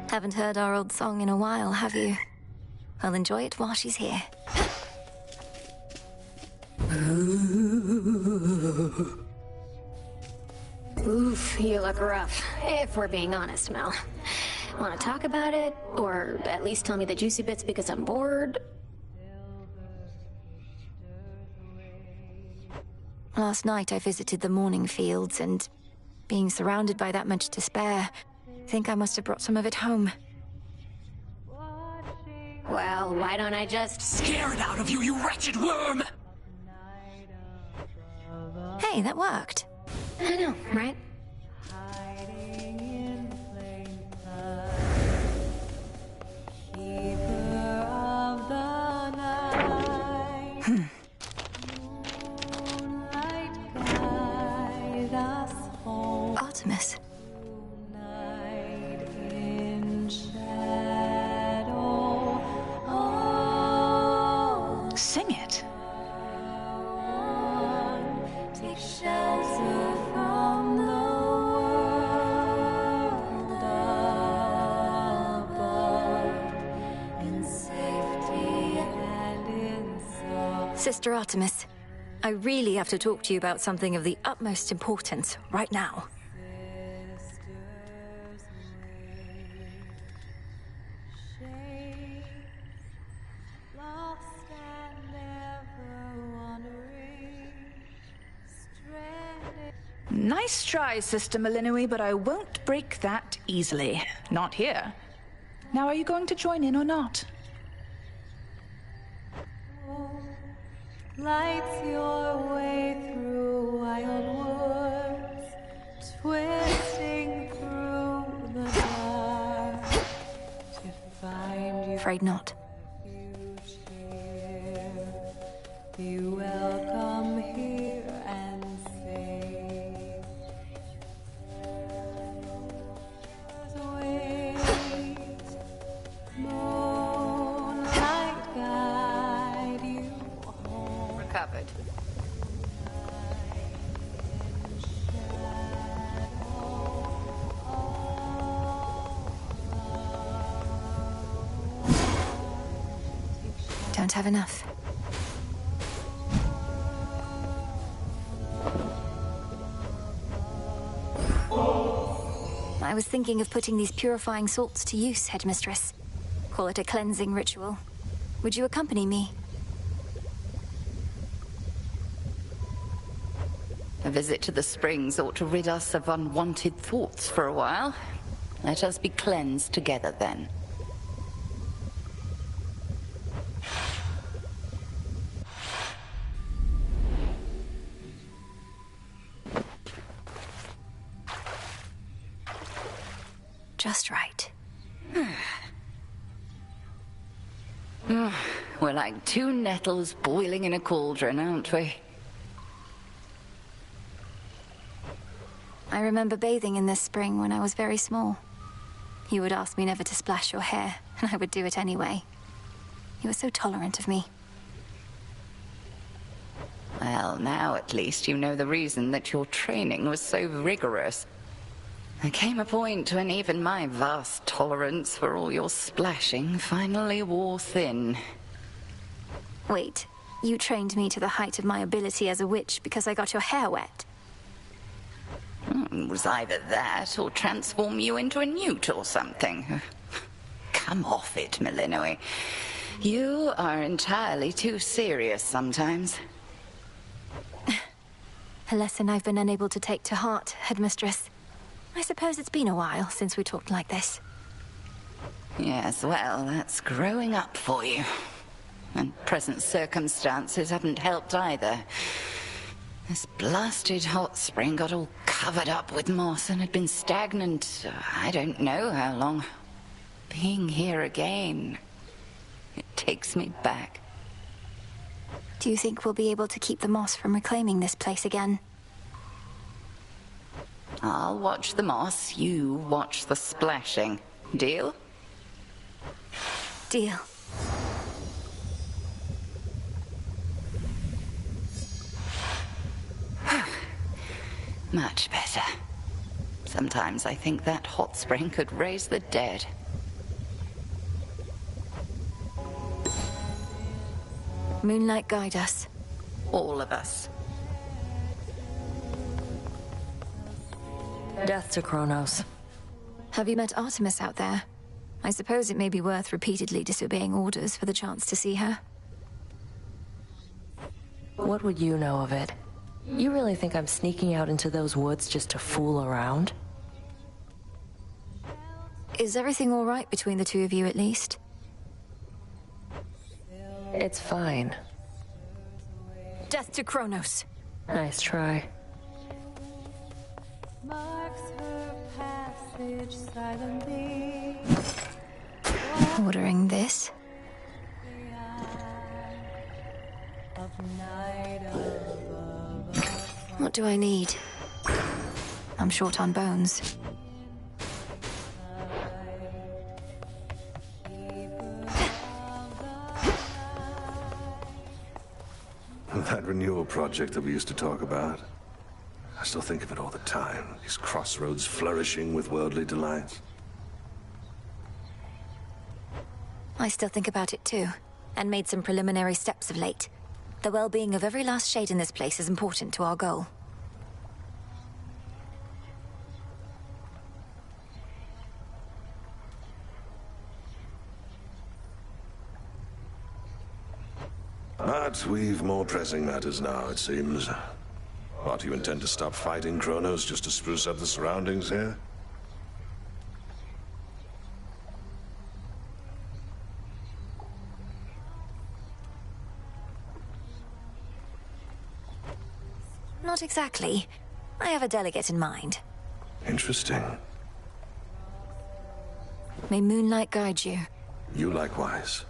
Haven't heard our old song in a while, have you? I'll enjoy it while she's here. Oof, you look rough, if we're being honest, Mel. Want to talk about it? Or at least tell me the juicy bits because I'm bored? Last night I visited the Morning Fields, and being surrounded by that much despair, I think I must have brought some of it home. Well, why don't I just... Scare it out of you, you wretched worm! Hey, that worked. I know, right? Artemis. Sing it. Sister Artemis, I really have to talk to you about something of the utmost importance right now. Nice try, Sister Malinui, but I won't break that easily. Not here. Now, are you going to join in or not? Lights your way through wild woods, twisting through the dark to find you. Afraid not. You welcome here and safe. Wait, moonlight guide you home. Recovered. Don't have enough. I was thinking of putting these purifying salts to use, Headmistress. Call it a cleansing ritual. Would you accompany me? A visit to the springs ought to rid us of unwanted thoughts for a while. Let us be cleansed together, then. Just right. We're like two nettles boiling in a cauldron, aren't we? I remember bathing in this spring when I was very small. You would ask me never to splash your hair, and I would do it anyway. You were so tolerant of me. Well, now at least you know the reason that your training was so rigorous. There came a point when even my vast tolerance for all your splashing finally wore thin. Wait, you trained me to the height of my ability as a witch because I got your hair wet? It was either that or transform you into a newt or something. Come off it, Malinui. You are entirely too serious sometimes. A lesson I've been unable to take to heart, Headmistress. I suppose it's been a while since we talked like this. Yes, well, that's growing up for you. And present circumstances haven't helped either. This blasted hot spring got all covered up with moss and had been stagnant, I don't know how long. Being here again, it takes me back. Do you think we'll be able to keep the moss from reclaiming this place again? I'll watch the moss, you watch the splashing. Deal? Deal. Much better. Sometimes I think that hot spring could raise the dead. Moonlight, guide us. All of us. Death to Kronos. Have you met Artemis out there? I suppose it may be worth repeatedly disobeying orders for the chance to see her. What would you know of it? You really think I'm sneaking out into those woods just to fool around? Is everything all right between the two of you, at least? It's fine. Death to Kronos. Nice try. Marks her passage silently. Ordering this. Of night above us. What do I need? I'm short on bones. That renewal project that we used to talk about. I still think of it all the time. These crossroads flourishing with worldly delights. I still think about it too, and made some preliminary steps of late. The well-being of every last shade in this place is important to our goal. But we've more pressing matters now, it seems. What, you intend to stop fighting Kronos just to spruce up the surroundings here? Not exactly. I have a delegate in mind. Interesting. May Moonlight guide you. You likewise.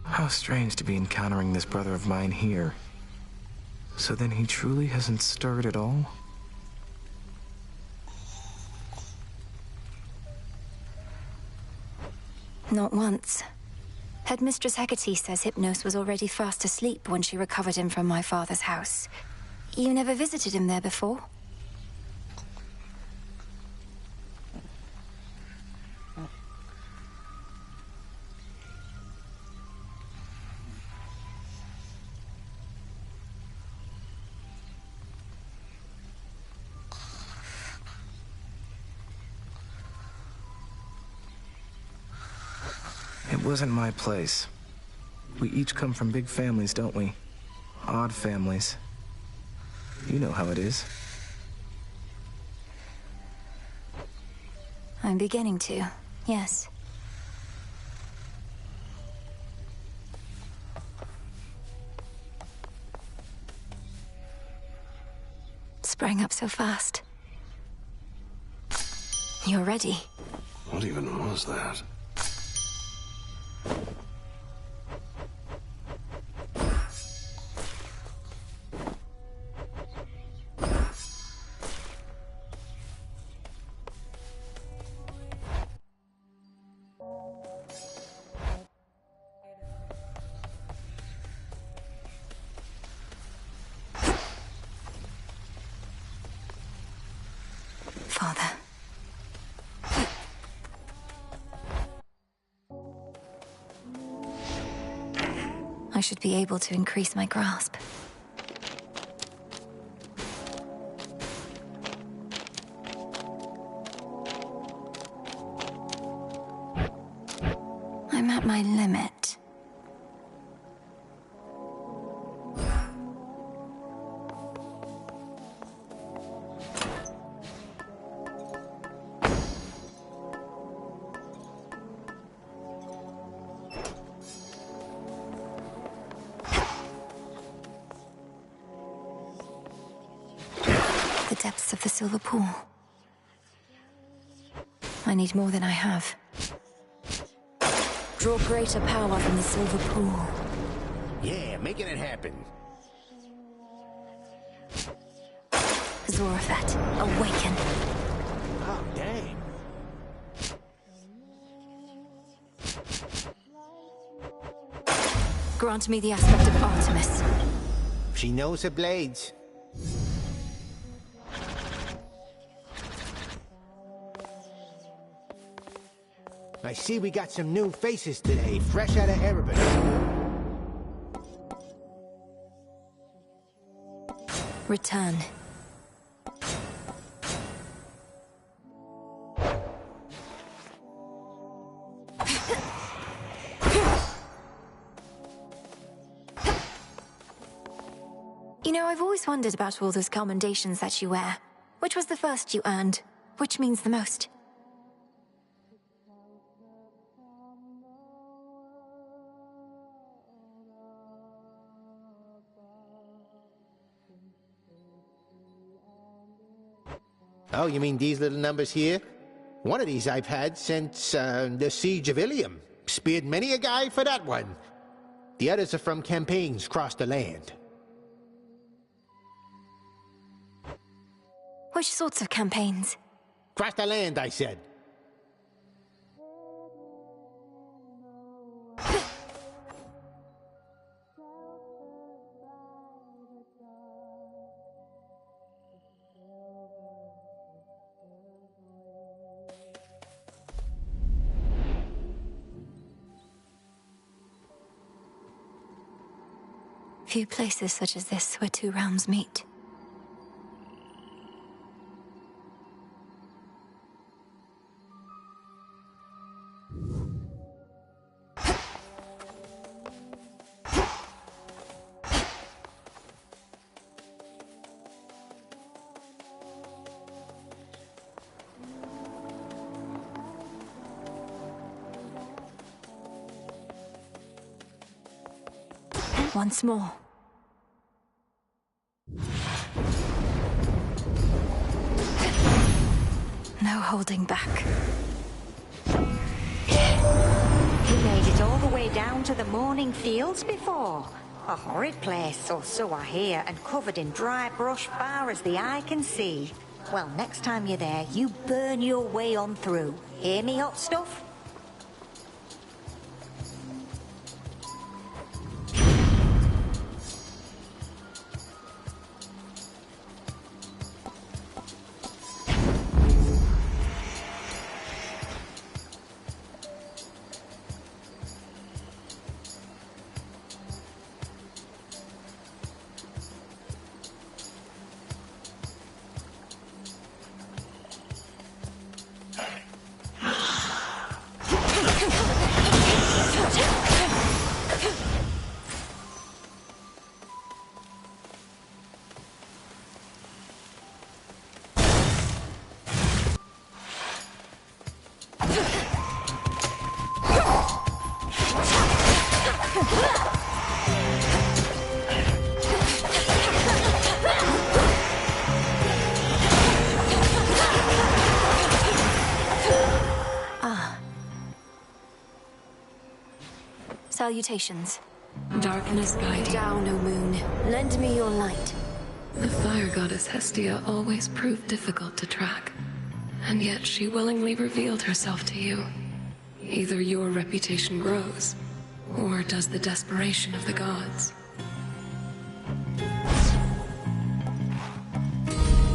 How strange to be encountering this brother of mine here. So then he truly hasn't stirred at all? Not once. Headmistress Hecate says Hypnos was already fast asleep when she recovered him from my father's house. You never visited him there before? It wasn't my place. We each come from big families, don't we? Odd families. You know how it is. I'm beginning to, yes. Sprang up so fast. You're ready. What even was that? Father. I should be able to increase my grasp. I'm at my limit. The depths of the silver pool. I need more than I have. Draw greater power from the silver pool. Yeah, making it happen. Zorafet, awaken. Oh, dang. Grant me the aspect of Artemis. She knows her blades. I see we got some new faces today, fresh out of Erebus. Return. You know, I've always wondered about all those commendations that you wear. Which was the first you earned? Which means the most? Oh, you mean these little numbers here? One of these I've had since the Siege of Ilium. Speared many a guy for that one. The others are from campaigns across the land. Which sorts of campaigns? Across the land, I said. Few places such as this where two realms meet. Once more. No holding back. He made it all the way down to the Morning Fields before. A horrid place, or so I hear, and covered in dry brush far as the eye can see. Well, next time you're there, you burn your way on through. Hear me, hot stuff? Salutations. Darkness guide you. Down, O moon. Lend me your light. The fire goddess Hestia always proved difficult to track, and yet she willingly revealed herself to you. Either your reputation grows, or does the desperation of the gods.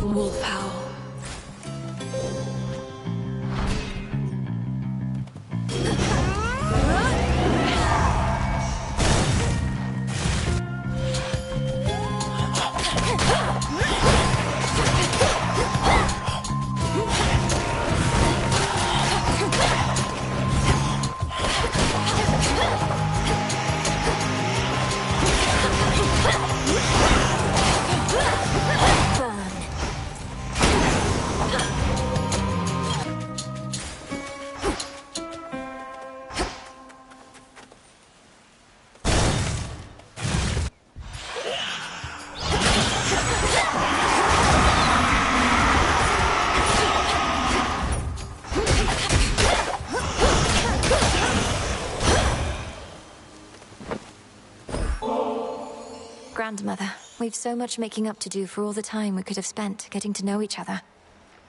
Wolf Howl. Grandmother, we've so much making up to do for all the time we could have spent getting to know each other.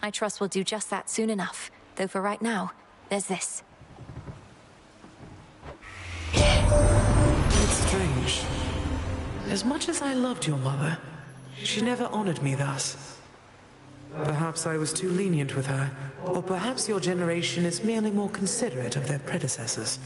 I trust we'll do just that soon enough, though for right now, there's this. It's strange. As much as I loved your mother, she never honored me thus. Perhaps I was too lenient with her, or perhaps your generation is merely more considerate of their predecessors.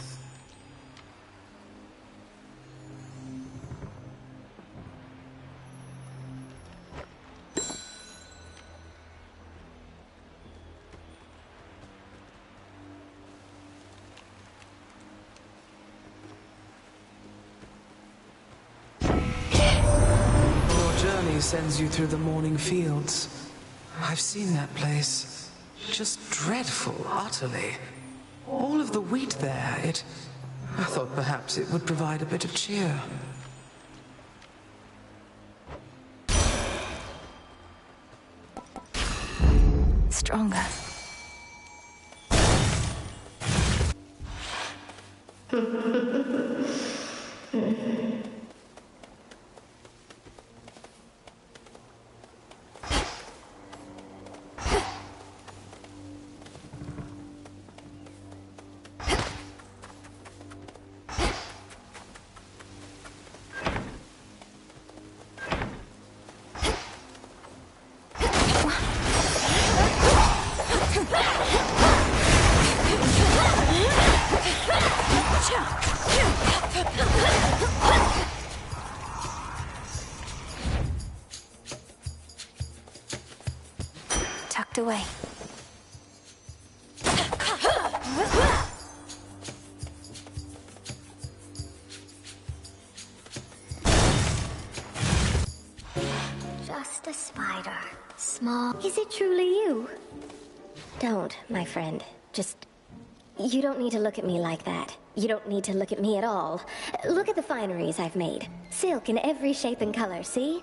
Sends you through the morning fields. I've seen that place. Just dreadful, utterly. All of the wheat there, I thought perhaps it would provide a bit of cheer. Stronger. Tucked away. Just a spider. Small. Is it truly you? Don't, my friend. You don't need to look at me like that. You don't need to look at me at all. Look at the fineries I've made. Silk in every shape and color, see?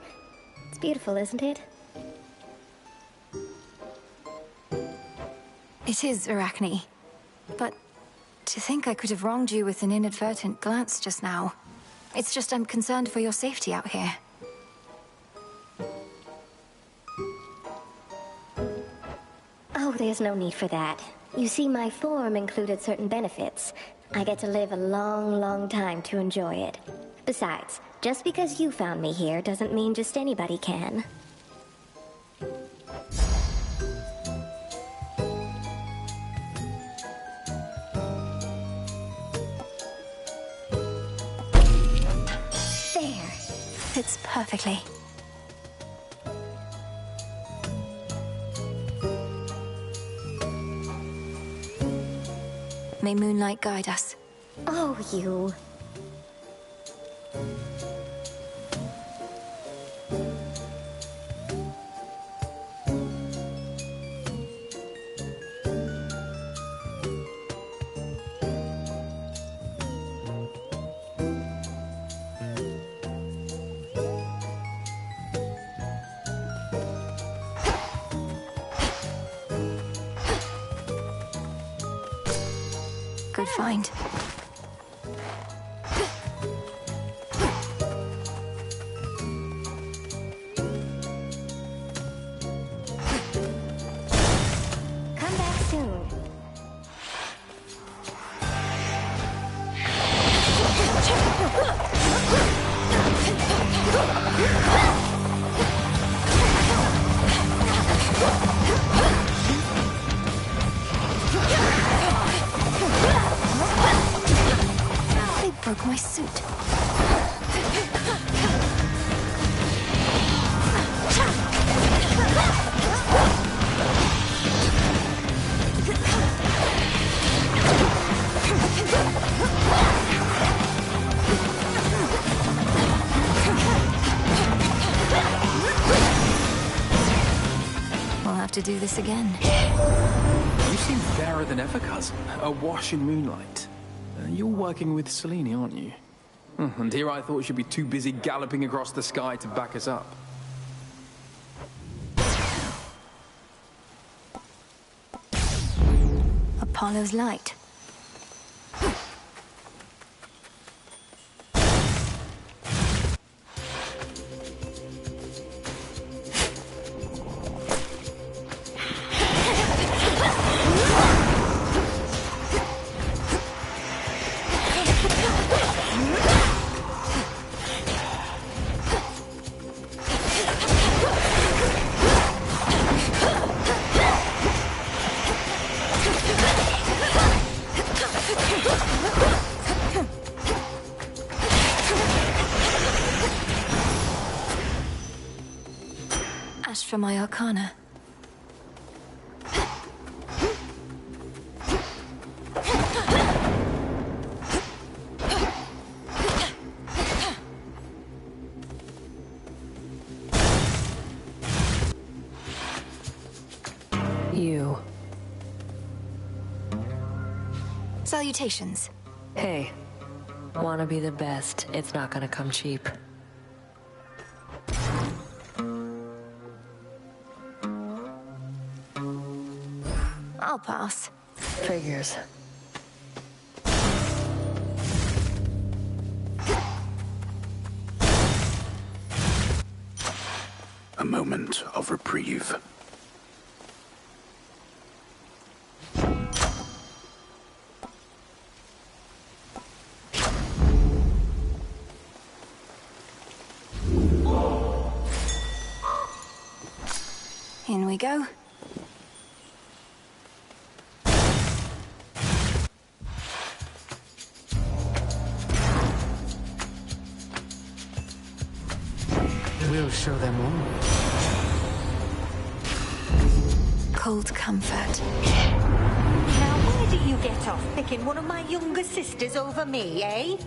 It's beautiful, isn't it? It is, Arachne. But to think I could have wronged you with an inadvertent glance just now. It's just I'm concerned for your safety out here. Oh, there's no need for that. You see, my form included certain benefits. I get to live a long, long time to enjoy it. Besides, just because you found me here doesn't mean just anybody can. There. Fits perfectly. May moonlight guide us. Oh, you. Good find. Come back soon. They broke my suit. We'll have to do this again. You seem fairer than ever, cousin. Awash in moonlight. You're working with Selene, aren't you? And here I thought she'd be too busy galloping across the sky to back us up. Apollo's light. for my arcana. You. Salutations. Hey. Wanna be the best, it's not gonna come cheap. I'll pass. Figures. A moment of reprieve. In we go. We'll show them all. Cold comfort. Now, where do you get off picking one of my younger sisters over me, eh?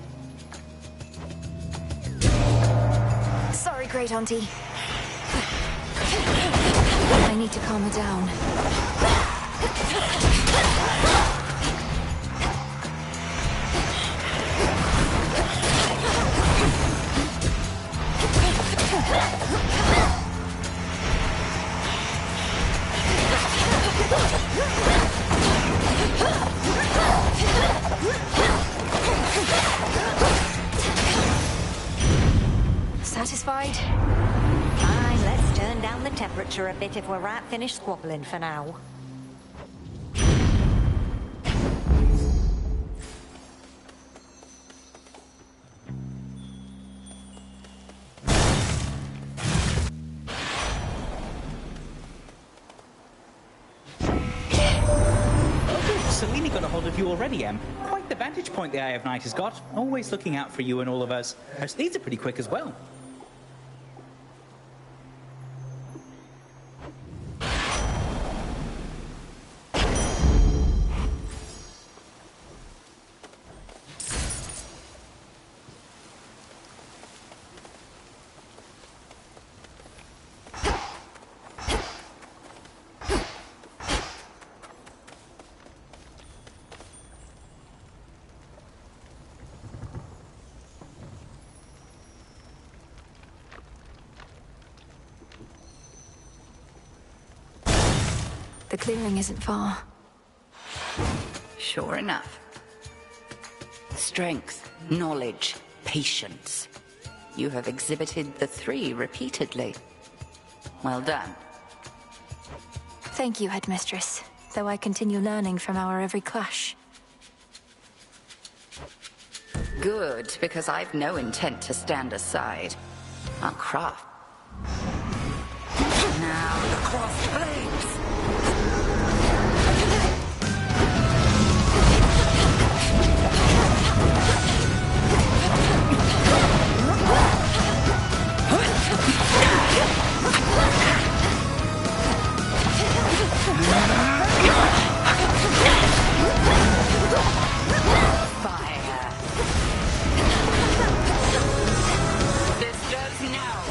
Sorry, Great Auntie. I need to calm her down. Satisfied? Fine, let's turn down the temperature a bit if we're right finished squabbling for now. Selene got a hold of you already, Em. Quite the vantage point the Eye of Night has got. Always looking out for you and all of us. Her steeds are pretty quick as well. The clearing isn't far. Sure enough. Strength, knowledge, patience. You have exhibited the three repeatedly. Well done. Thank you, Headmistress, though I continue learning from our every clash. Good, because I've no intent to stand aside. I'll craft. Now the crossed blades! Fire. This does now.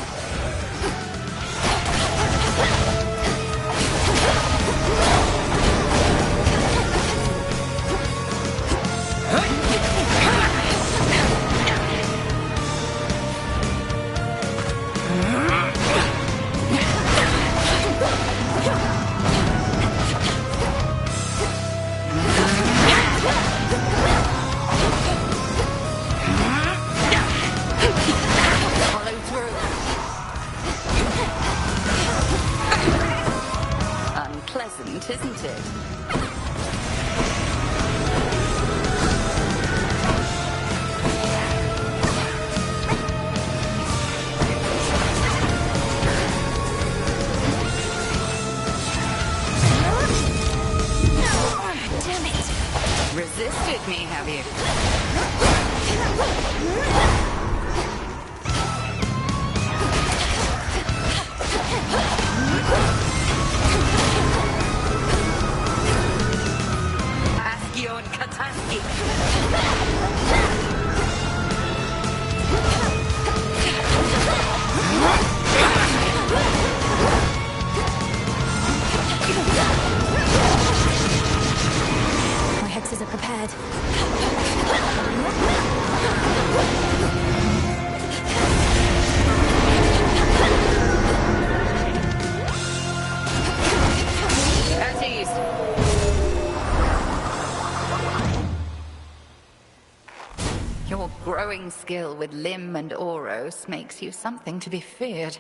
Your growing skill with Lim and Oros makes you something to be feared.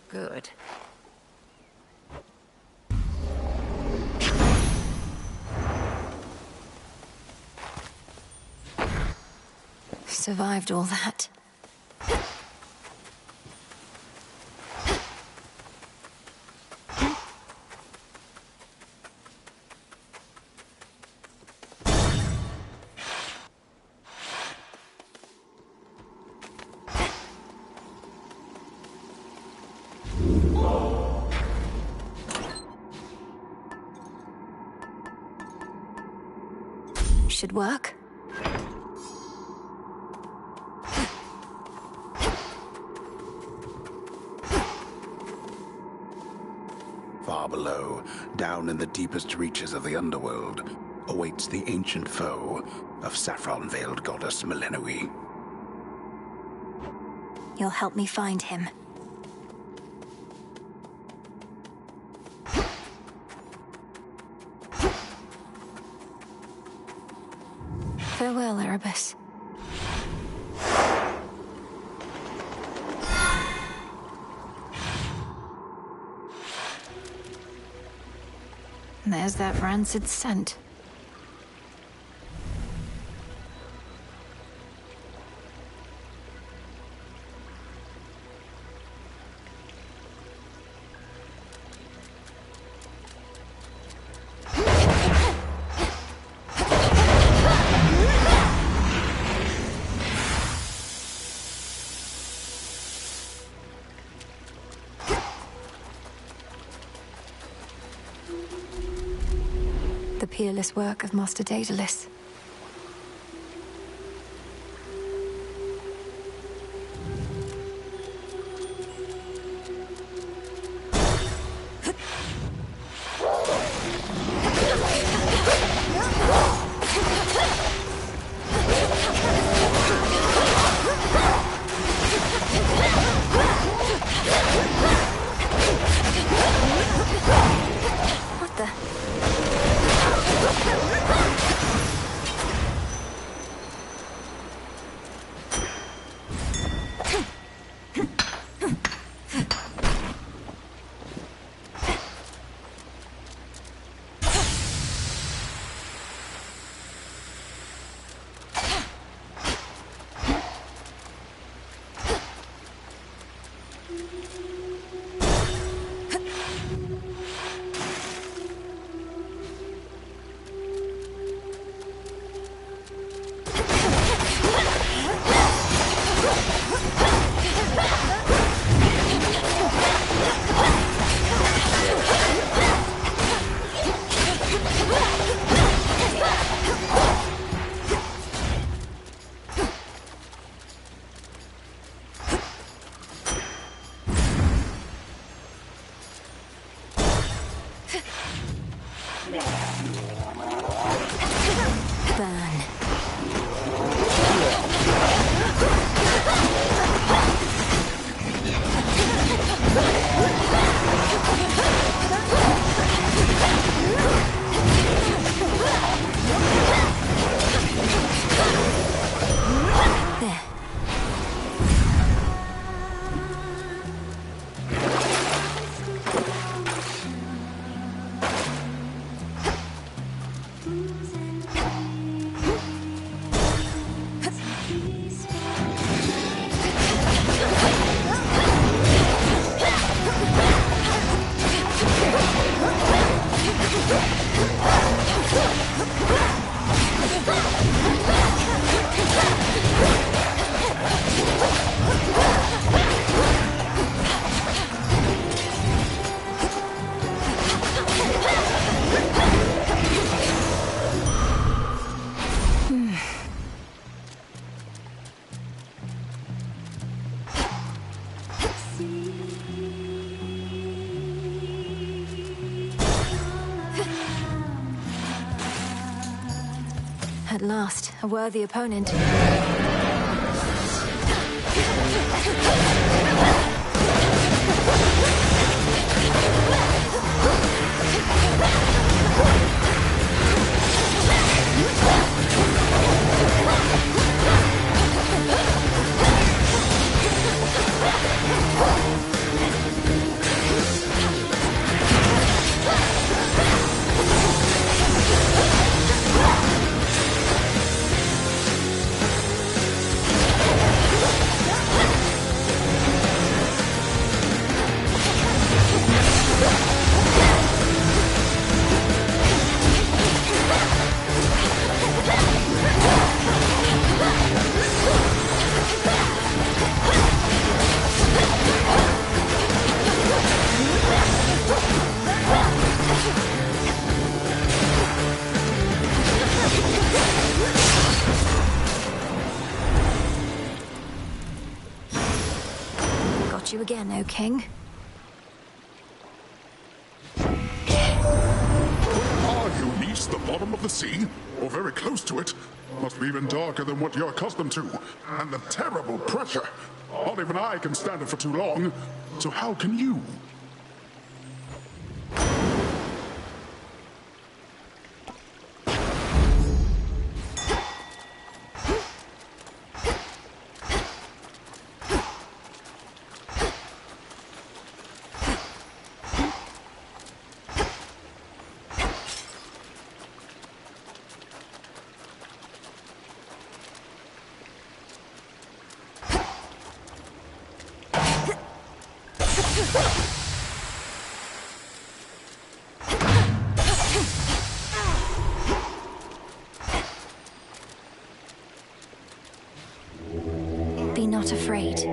Good. Survived all that. Should work. Far below, down in the deepest reaches of the underworld, awaits the ancient foe of saffron-veiled goddess Melenui. You'll help me find him. Farewell, Erebus. There's that rancid scent. The peerless work of Master Daedalus. What the? At last, a worthy opponent. you again, O King. Are you, niece, the bottom of the sea? Or very close to it? Must be even darker than what you're accustomed to. And the terrible pressure. Not even I can stand it for too long. So how can you? Be not afraid.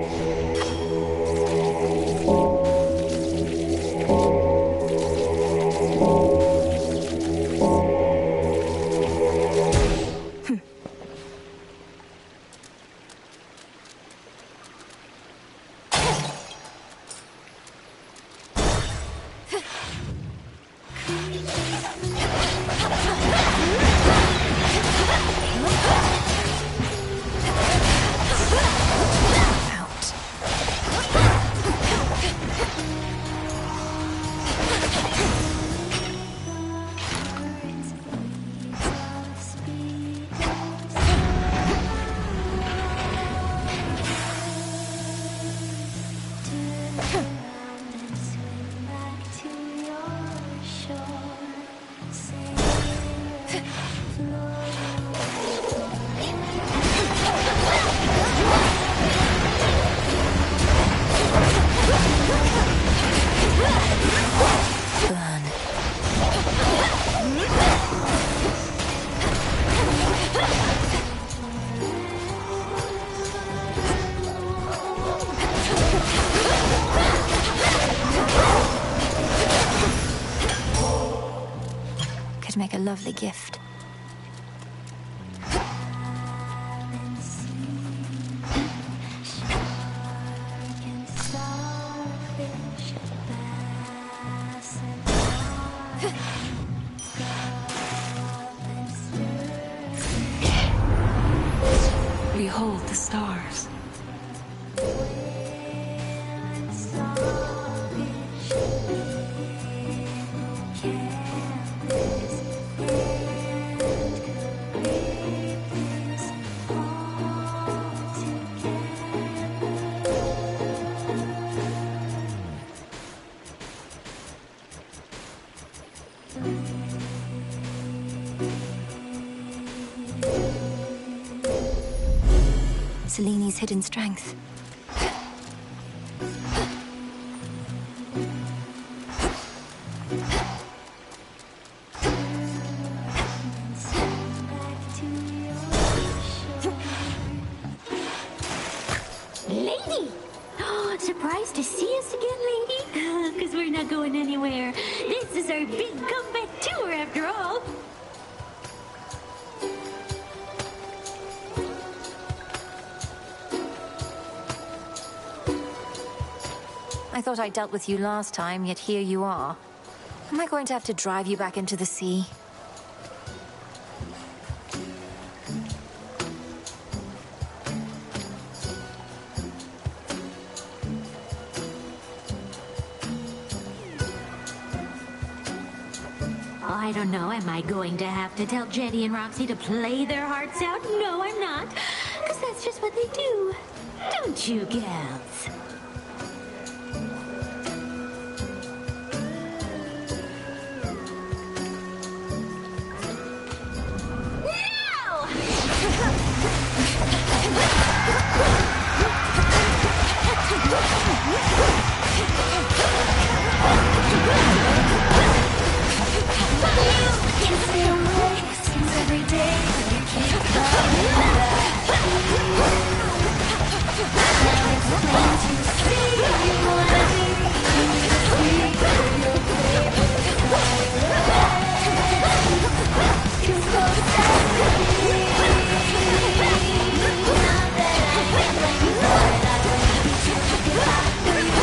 Could make a lovely gift. Behold the stars. Seleni's hidden strength. Lady! Surprised to see us again, lady? Because we're not going anywhere. This is our big comeback tour, after all. I thought I dealt with you last time, yet here you are. Am I going to have to drive you back into the sea? I don't know. Am I going to have to tell Jetty and Roxy to play their hearts out? No, I'm not. Because that's just what they do. Don't you, gals? Bye.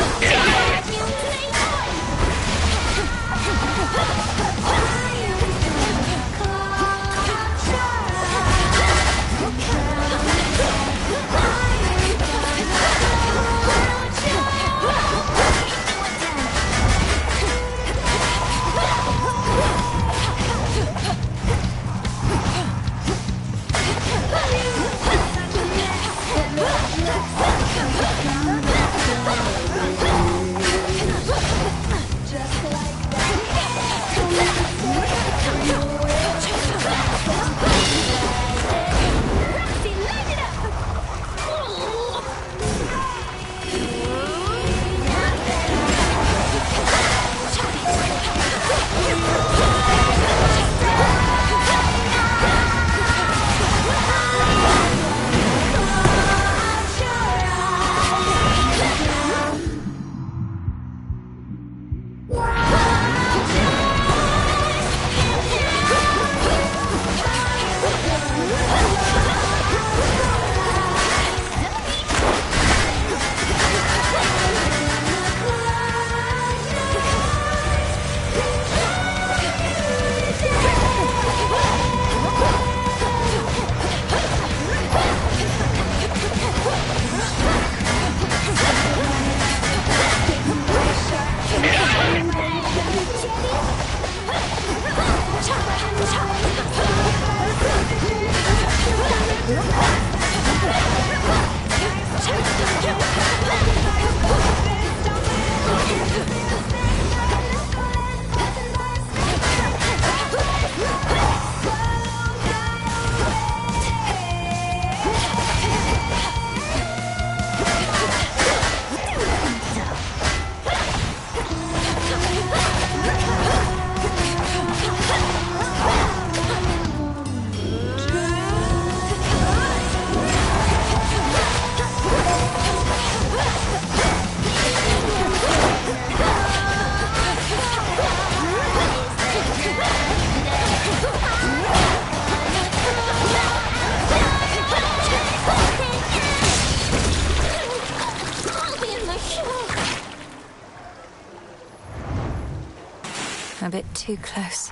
A bit too close.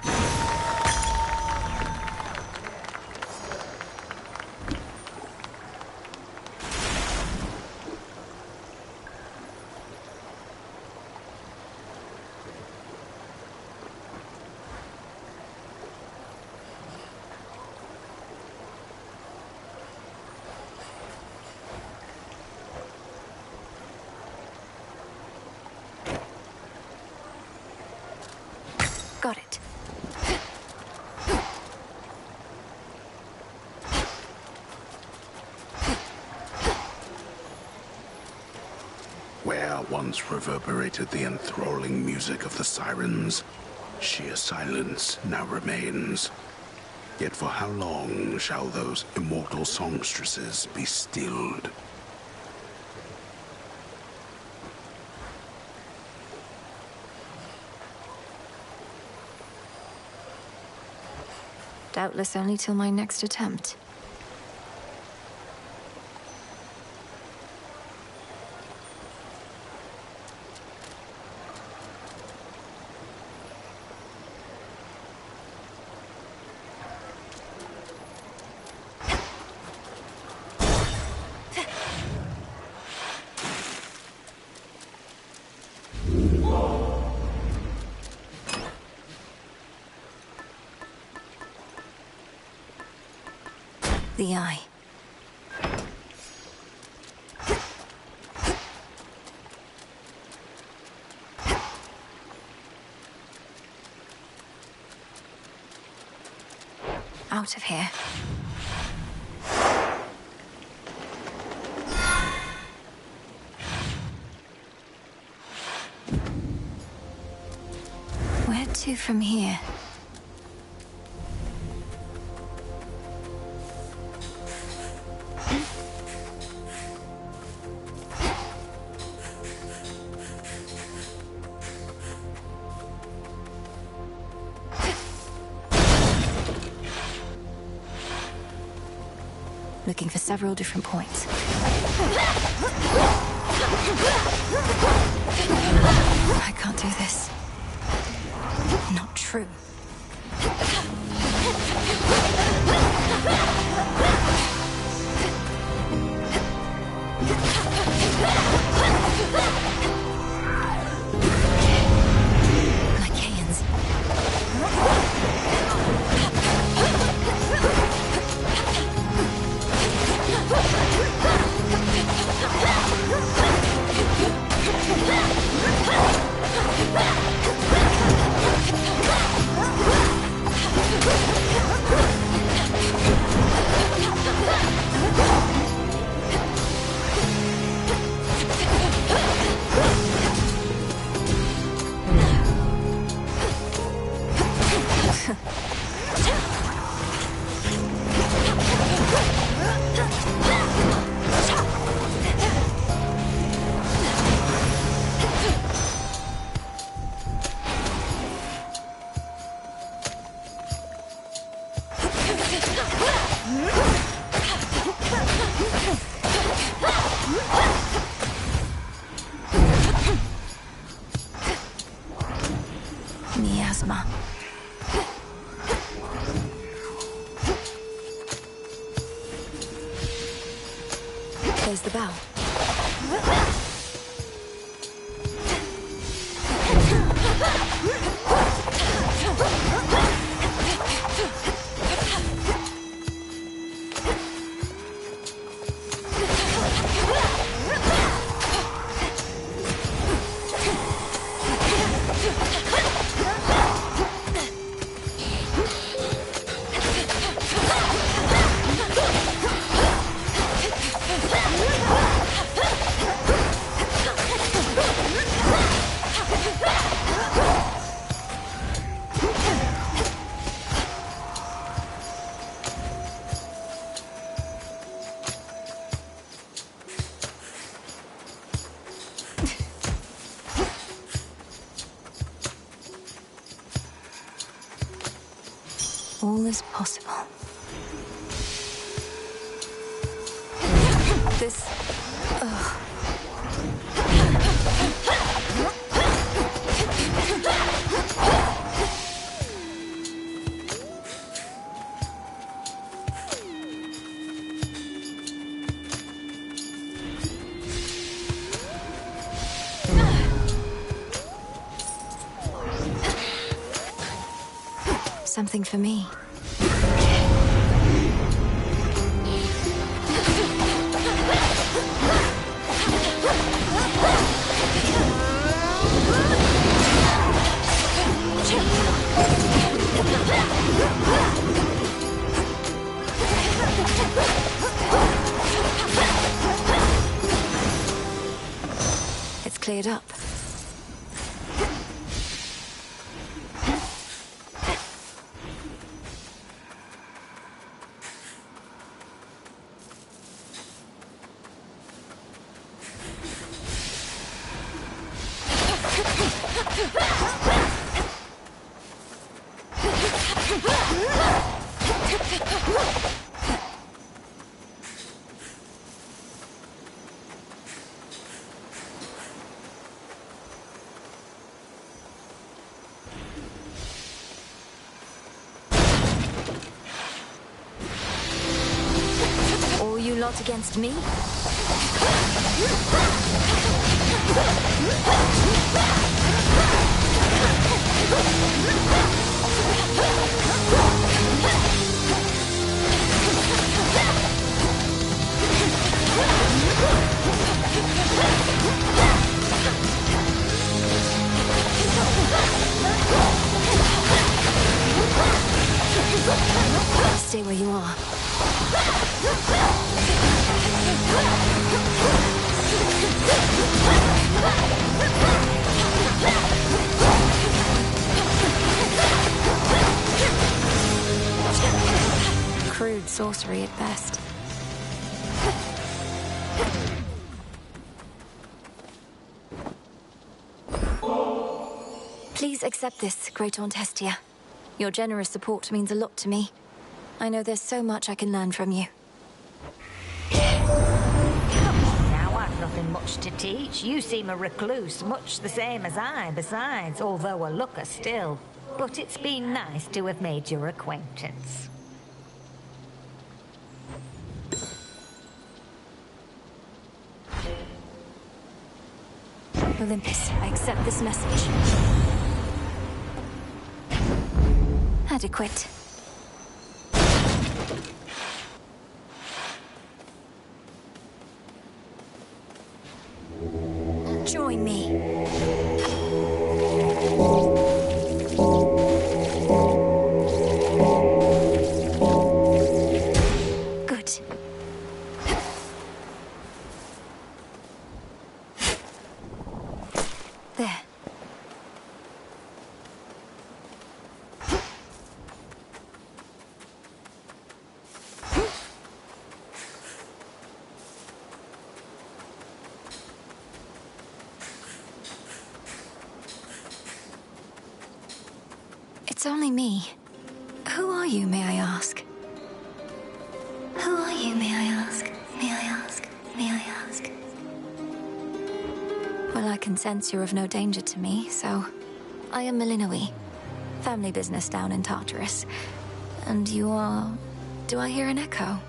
Got it. Where once reverberated the enthralling music of the sirens, sheer silence now remains. Yet for how long shall those immortal songstresses be stilled? Doubtless only till my next attempt. The eye. Out of here. Where to from here? Looking for several different points. I can't do this. Not true. Lycaeans. Miasma. There's the bell. all is possible. This... Ugh. Something for me. It's cleared up. All you lot against me? Stay where you are. Crude sorcery at best. Please accept this, Great Aunt Hestia. Your generous support means a lot to me. I know there's so much I can learn from you. Come on now, I've nothing much to teach. You seem a recluse, much the same as I, besides, although a looker still. But it's been nice to have made your acquaintance. Olympus, I accept this message. Adequate. Join me. Good. There. It's only me. Who are you, may I ask? Who are you, may I ask? May I ask? May I ask? Well, I can sense you're of no danger to me, so... I am Melinoe. Family business down in Tartarus. And you are... Do I hear an echo?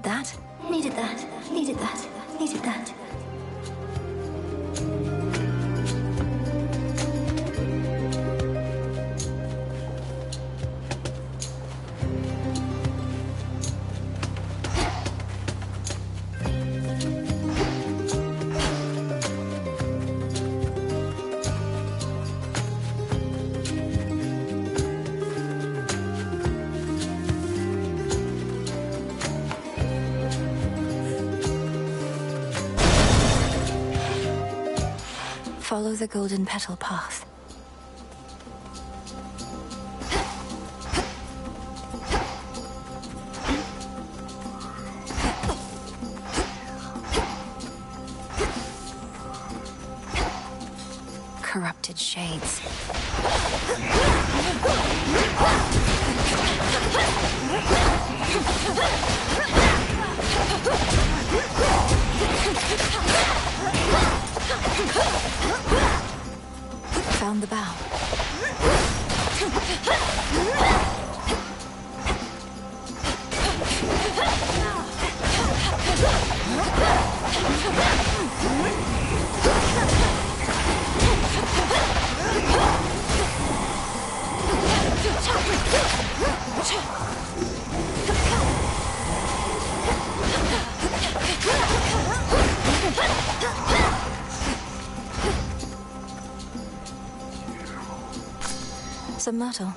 Needed that. Needed that. Needed that. Needed that. Follow the golden petal path. Corrupted shades. Found the bow. Some myrtle.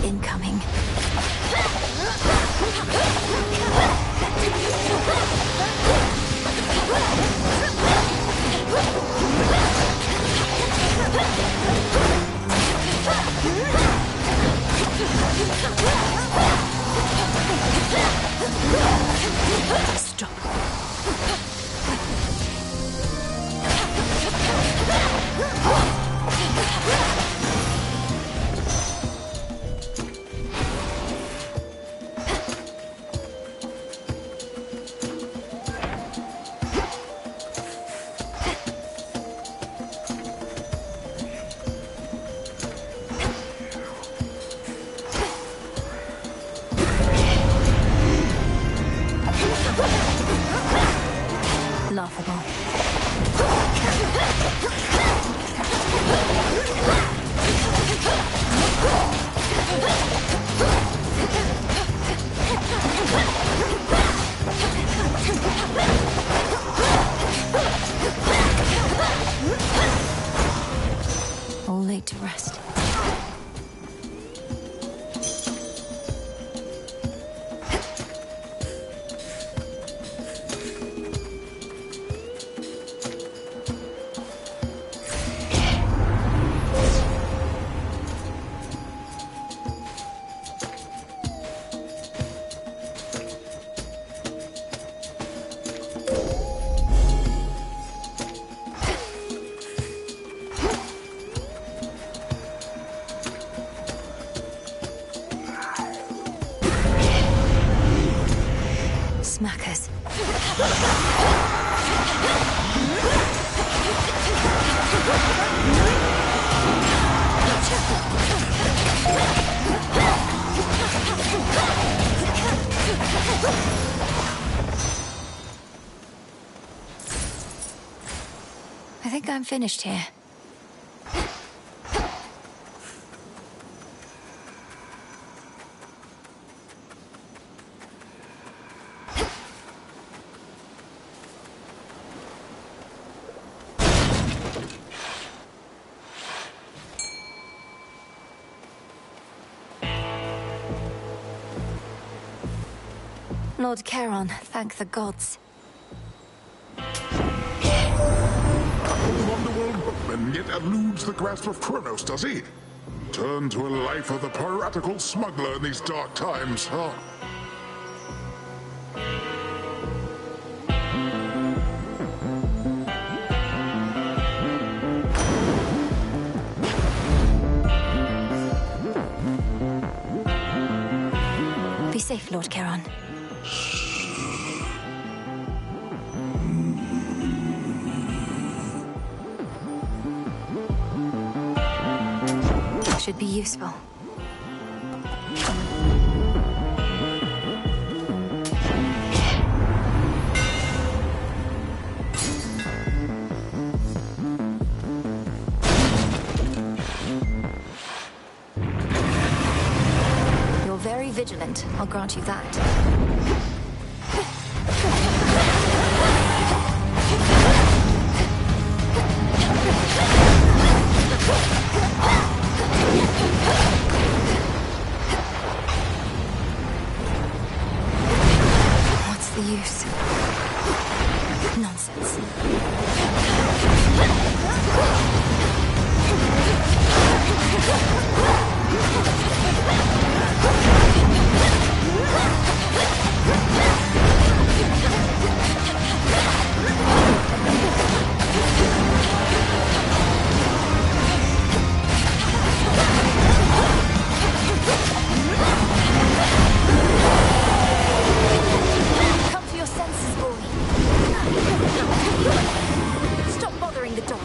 Incoming. Stop. Laughable. All laid to rest. Smackers. I think I'm finished here. Lord Charon, thank the gods. and yet eludes the grasp of Kronos, does he? Turn to a life of the piratical smuggler in these dark times, huh? Be safe, Lord Charon. Should be useful. You're very vigilant, I'll grant you that. What's the use? Nonsense. Come to your senses, boy. Stop bothering the dog.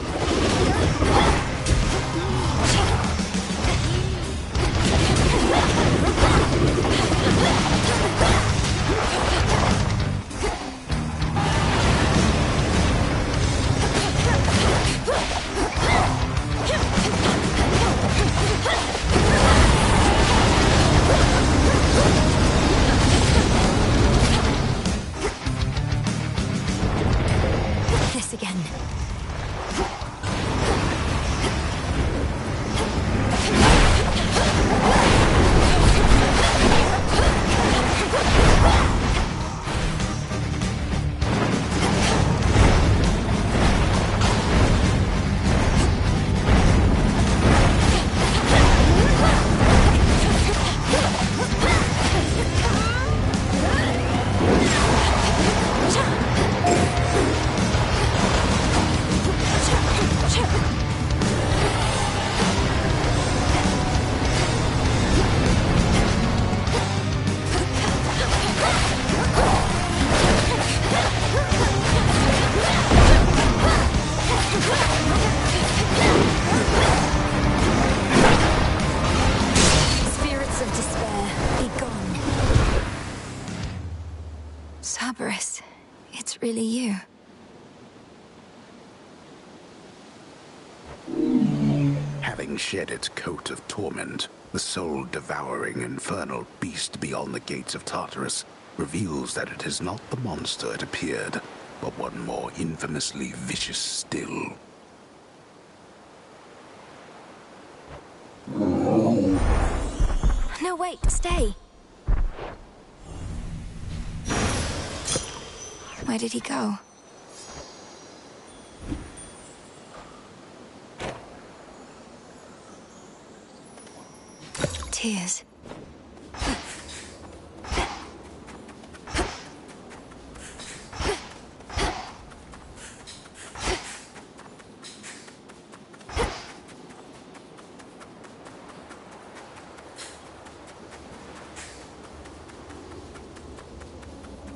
This again. Spirits of despair, be gone. Cerberus, it's really you. Having shed its coat of torment, the soul-devouring infernal beast beyond the gates of Tartarus reveals that it is not the monster it appeared, but one more infamously vicious still. No, wait, stay. Where did he go? Tears.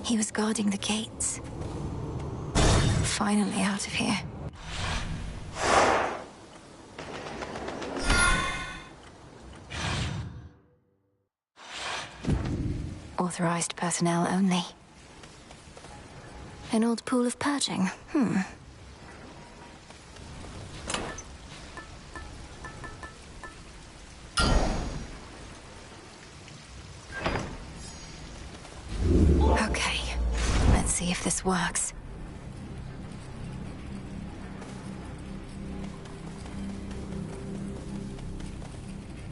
He was guarding the gates. Finally out of here. Authorized personnel only. An old pool of purging. Okay, let's see if this works.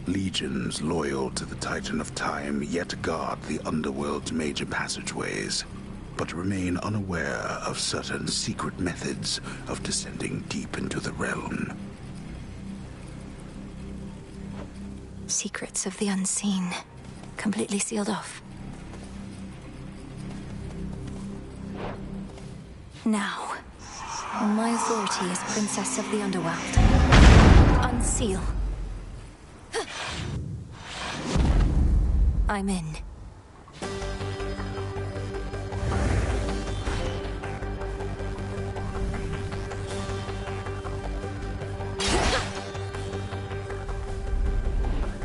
Legions loyal to the Titan of Time yet guard the underworld's major passageways, but remain unaware of certain secret methods of descending deep into the realm. Secrets of the unseen. Completely sealed off. Now, on my authority as Princess of the Underworld, unseal. I'm in.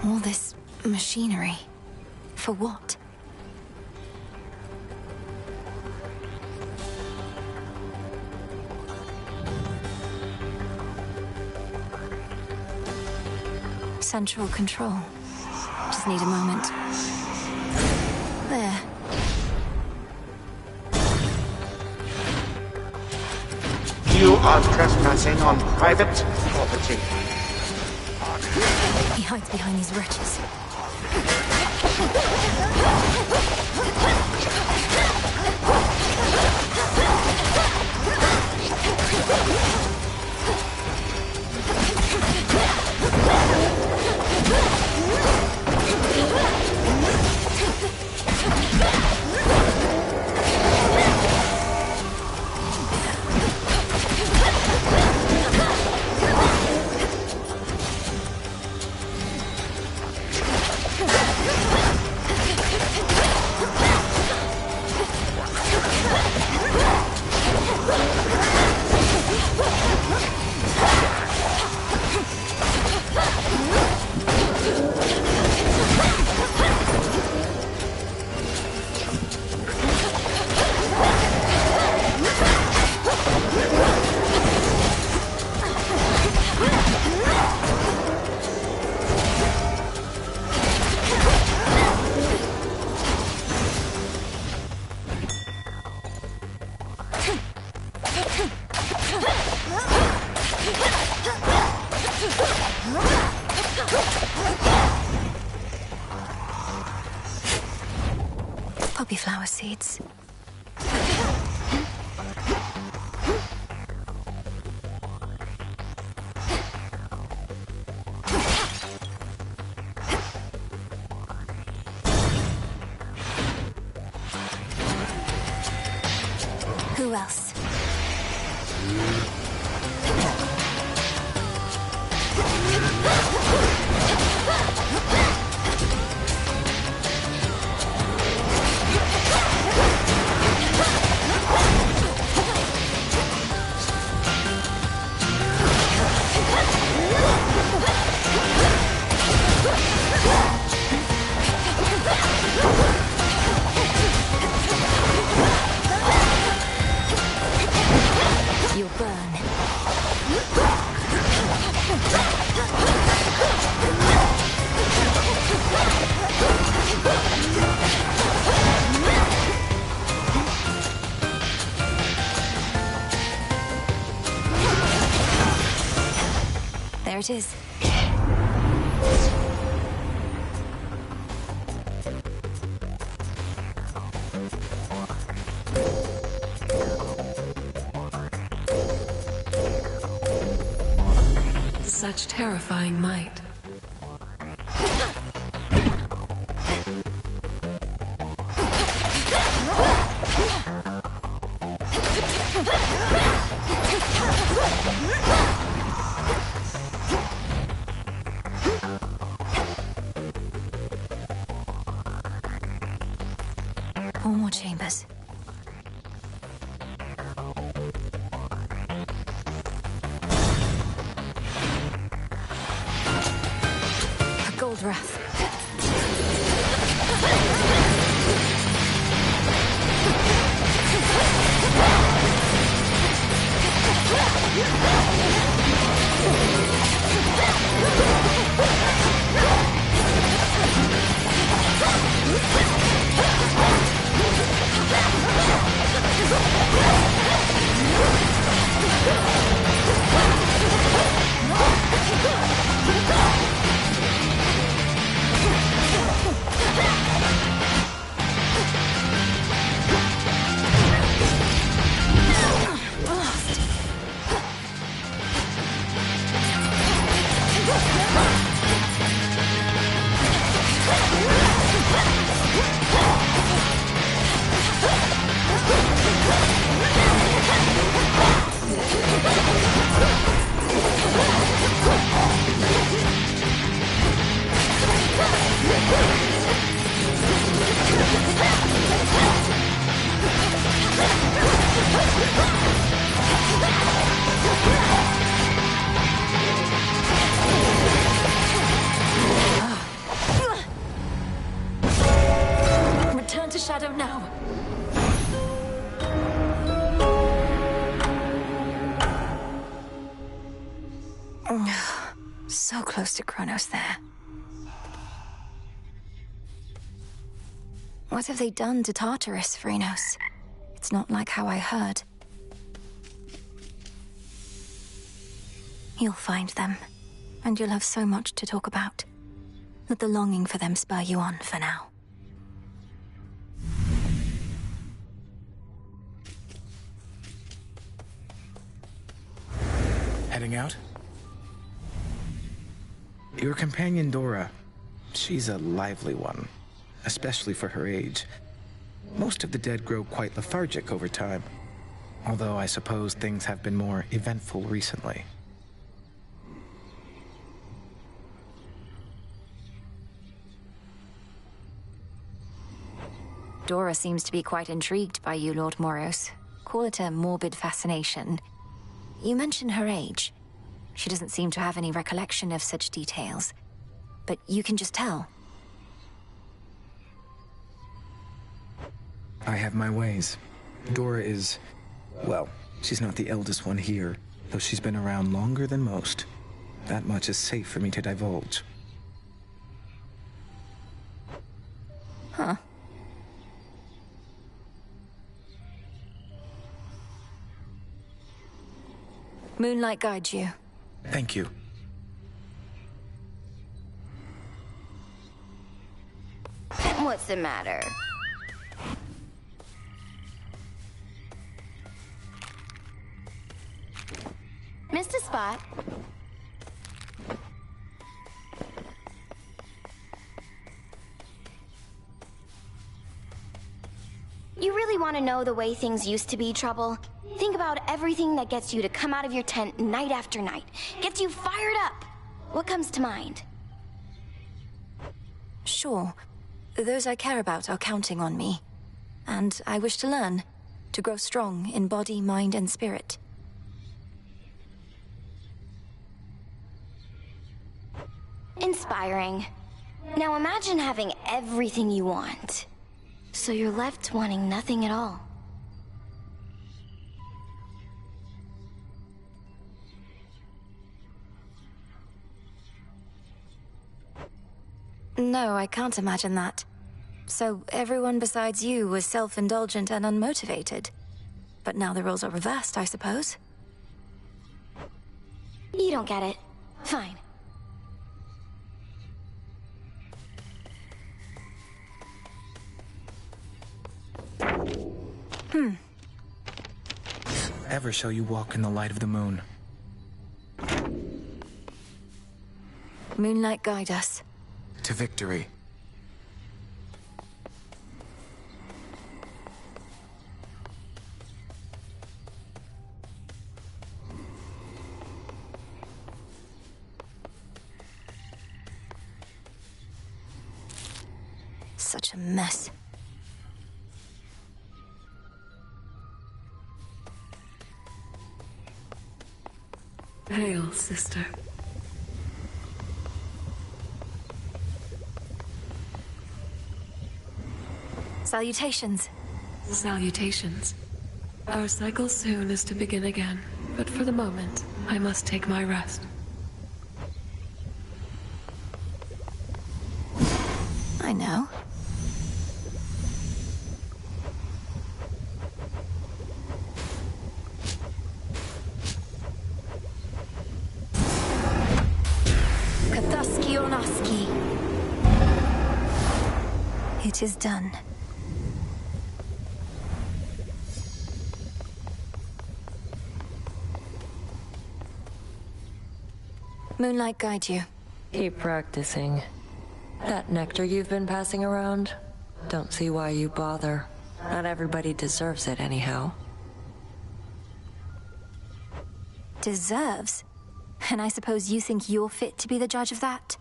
All this machinery. For what? Central control. Just need a moment. There. You are trespassing on private property. He hides behind these wretches. Poppy flower seeds. Who else? You'll burn. There it is. Such terrifying might. Four more chambers. A gold wrath. So close to Kronos there. What have they done to Tartarus, Phrynos? It's not like how I heard. You'll find them, and you'll have so much to talk about. Let the longing for them spur you on for now. Heading out? Your companion Dora, she's a lively one, especially for her age. Most of the dead grow quite lethargic over time, although I suppose things have been more eventful recently. Dora seems to be quite intrigued by you, Lord Moros. Call it a morbid fascination. You mention her age. She doesn't seem to have any recollection of such details. But you can just tell. I have my ways. Dora is... well, she's not the eldest one here, though she's been around longer than most. That much is safe for me to divulge. Huh. Moonlight guides you. Thank you. What's the matter? Missed a spot. You really want to know the way things used to be, Trouble? Think about everything that gets you to come out of your tent night after night. Gets you fired up. What comes to mind? Sure. Those I care about are counting on me. And I wish to learn. To grow strong in body, mind, and spirit. Inspiring. Now imagine having everything you want. So you're left wanting nothing at all. No, I can't imagine that. So everyone besides you was self-indulgent and unmotivated. But now the roles are reversed, I suppose. You don't get it. Fine. Ever shall you walk in the light of the moon. Moonlight guide us. To victory. Such a mess. Hail, sister. Salutations. Salutations. Our cycle soon is to begin again, but for the moment, I must take my rest. I know. Kataski Onaski. It is done. Moonlight guide you. Keep practicing. That nectar you've been passing around? Don't see why you bother. Not everybody deserves it anyhow. Deserves? And I suppose you think you're fit to be the judge of that?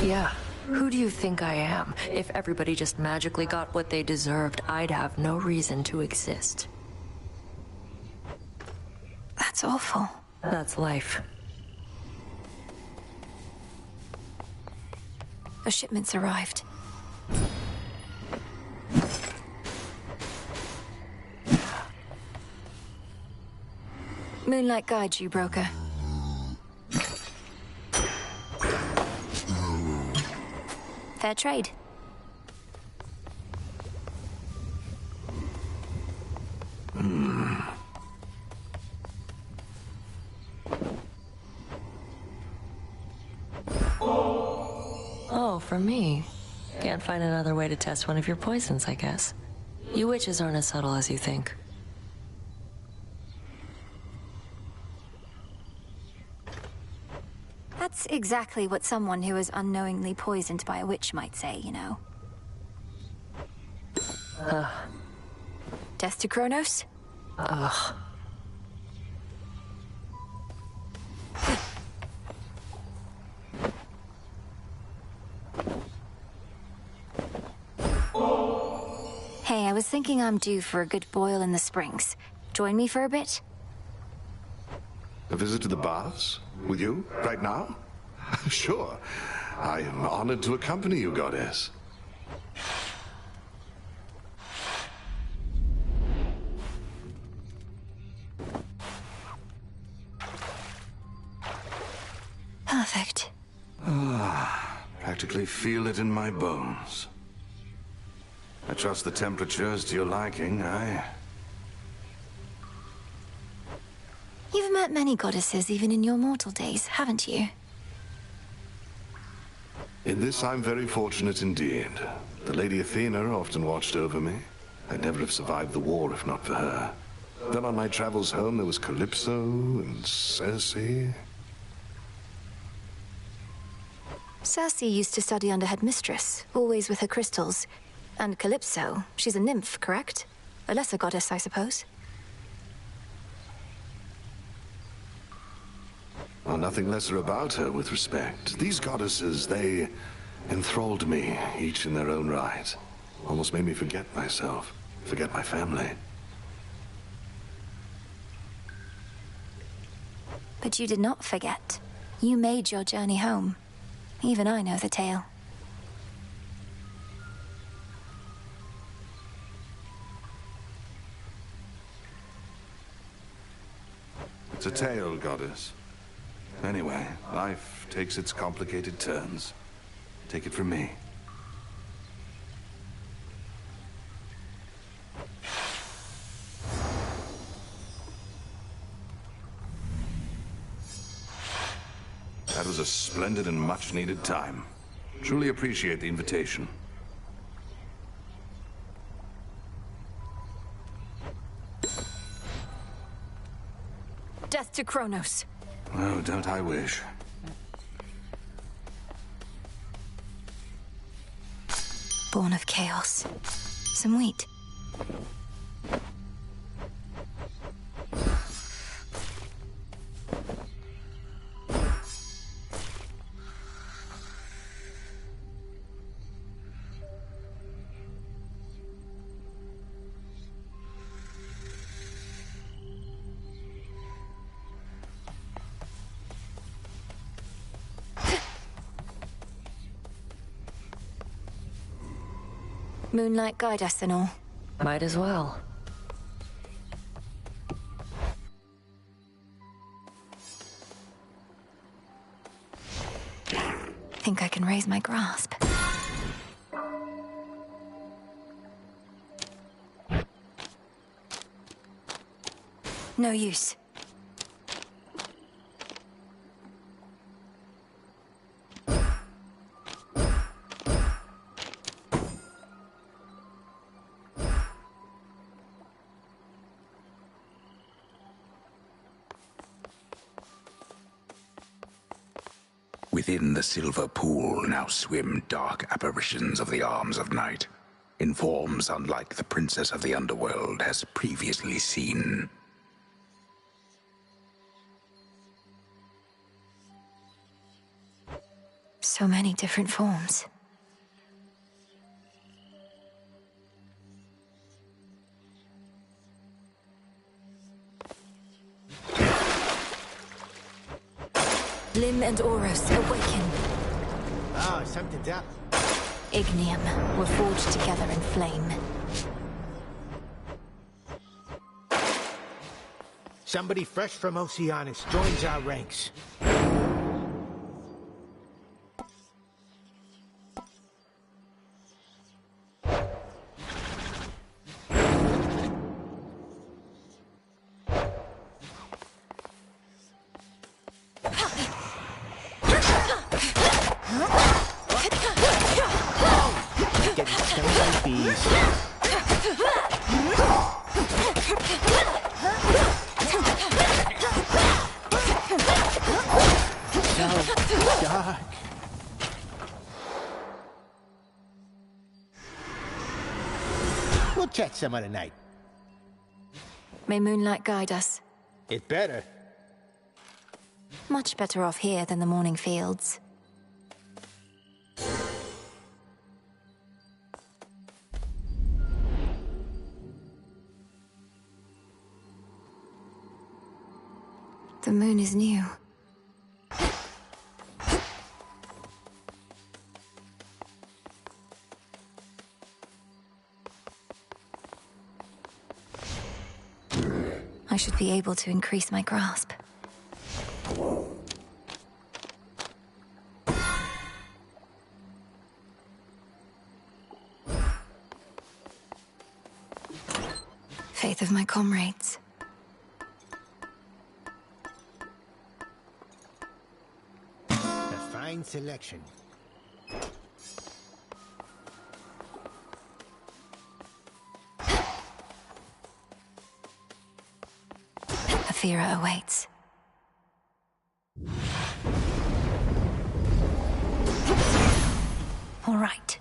Yeah. Who do you think I am? If everybody just magically got what they deserved, I'd have no reason to exist. That's awful. That's life. The shipment's arrived. Moonlight guides you, broker. Fair trade. Oh, for me. Can't find another way to test one of your poisons, I guess. You witches aren't as subtle as you think. That's exactly what someone who is unknowingly poisoned by a witch might say, you know. Death to Kronos? Ugh. Hey, I was thinking I'm due for a good boil in the springs. Join me for a bit? A visit to the baths? With you? Right now? Sure. I am honored to accompany you, Goddess. Perfect. Practically feel it in my bones. I trust the temperature is to your liking, You've met many goddesses even in your mortal days, haven't you? In this, I'm very fortunate indeed. The Lady Athena often watched over me. I'd never have survived the war if not for her. Then on my travels home, there was Calypso and Circe. Circe used to study under Headmistress, always with her crystals. And Calypso, she's a nymph, correct? A lesser goddess, I suppose? Well, nothing lesser about her with respect. These goddesses, they enthralled me, each in their own right. Almost made me forget myself, forget my family. But you did not forget. You made your journey home. Even I know the tale. It's a tale, Goddess. Anyway, life takes its complicated turns. Take it from me. That was a splendid and much-needed time. Truly appreciate the invitation. Death to Kronos. Oh, don't I wish. Born of chaos. Some wheat. Moonlight guide us and all. Might as well. Think I can raise my grasp. No use. Within the silver pool now swim dark apparitions of the arms of night, in forms unlike the princess of the underworld has previously seen. So many different forms. Lim and Oros, awaken. Oh, something's up. Ignium were forged together in flame. Somebody fresh from Oceanus joins our ranks. Getting stung by bees. So dark. We'll chat some other night. May moonlight guide us. It better. Much better off here than the morning fields. The moon is new. I should be able to increase my grasp. Faith of my comrades. A fine selection. Athera awaits. All right.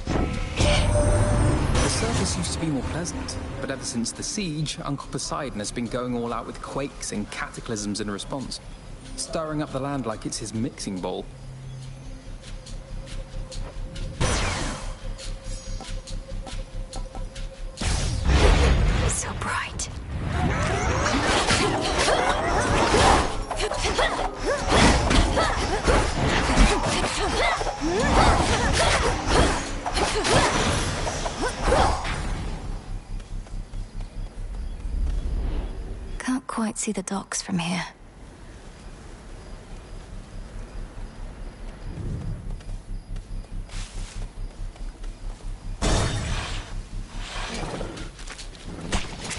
The surface used to be more pleasant, but ever since the siege, Uncle Poseidon has been going all out with quakes and cataclysms in response, stirring up the land like it's his mixing bowl. So bright. Can't quite see the docks from here.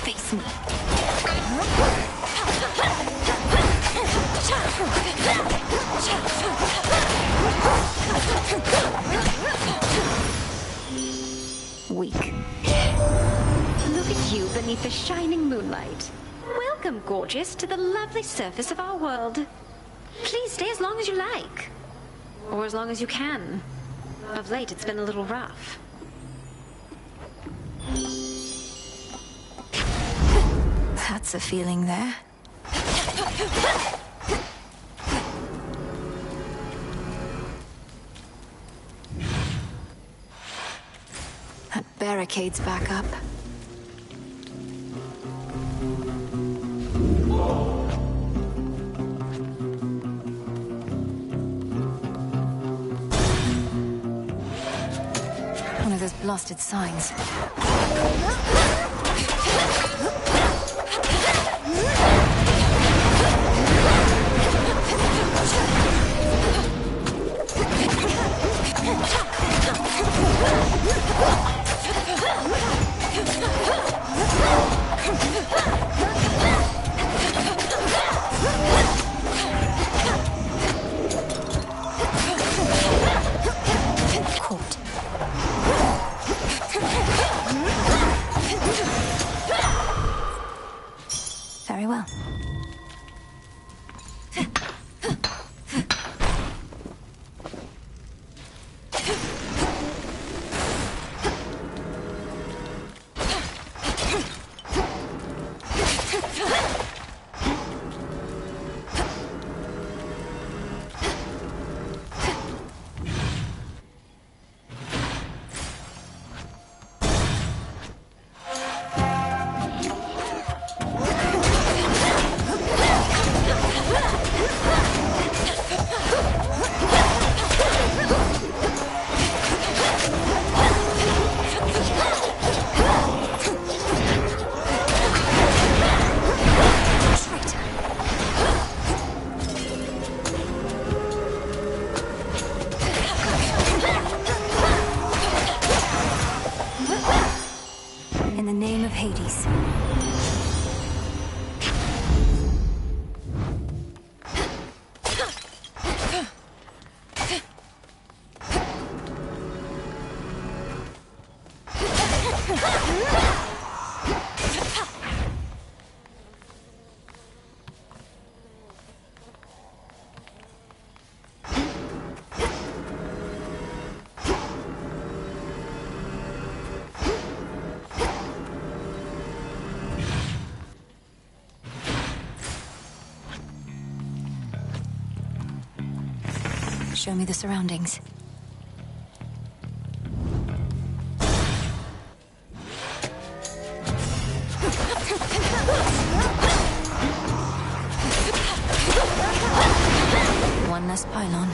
Face me. Weak. Look at you beneath the shining moonlight. Welcome, gorgeous, to the lovely surface of our world. Please stay as long as you like. Or as long as you can. Of late, it's been a little rough. That's a feeling there. That barricade's back up. One of those blasted signs. Caught. Very well. show me the surroundings. One less pylon.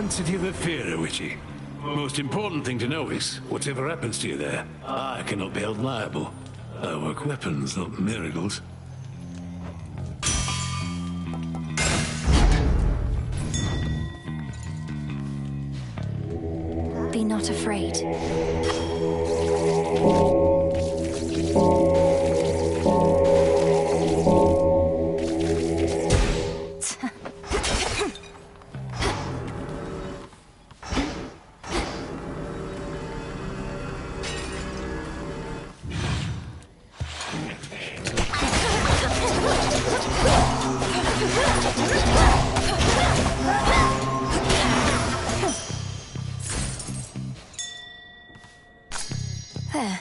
City of Ephyra, Witchy. Most important thing to know is, whatever happens to you there, I cannot be held liable. I work weapons, not miracles. Be not afraid. There.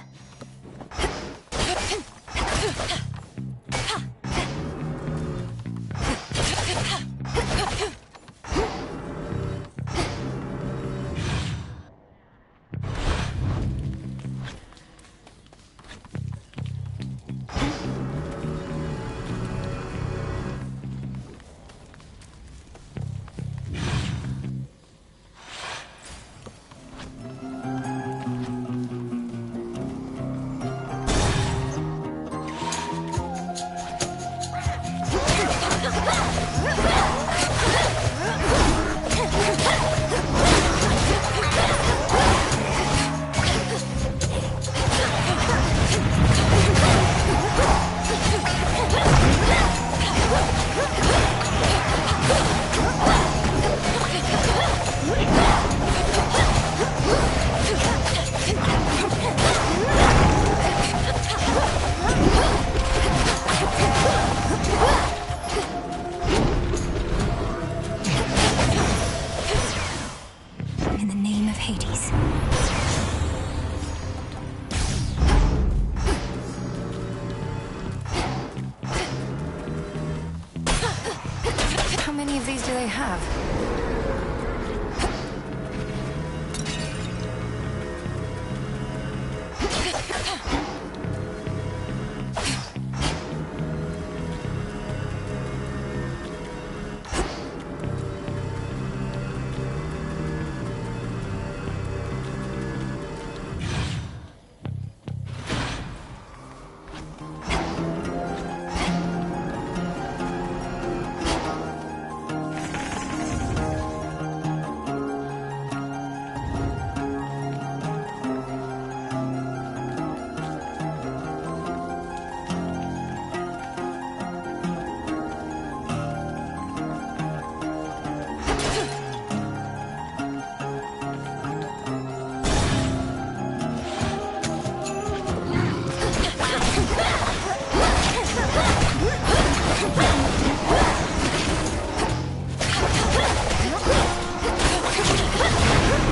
How many of these do they have?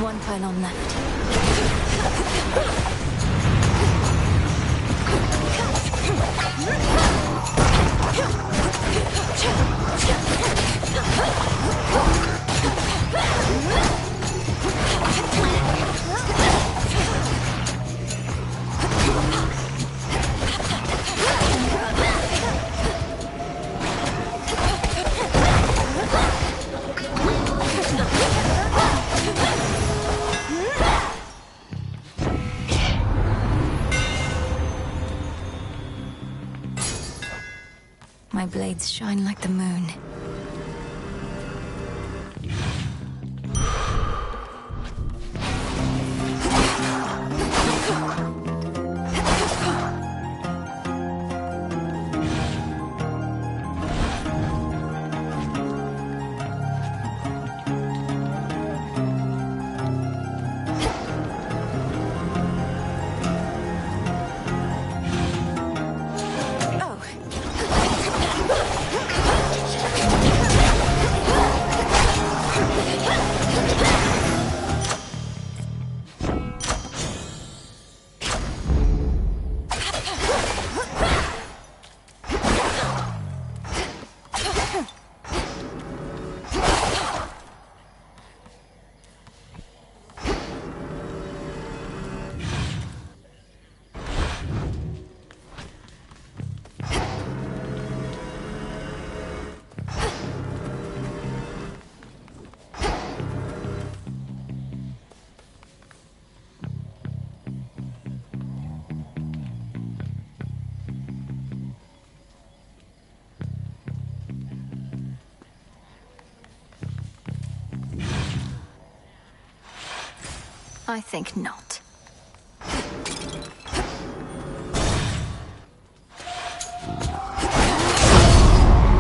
One pylon left. My blades shine like the moon. I think not.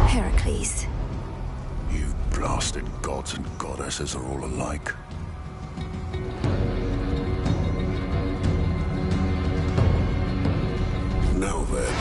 Heracles. You blasted gods and goddesses are all alike. Now then.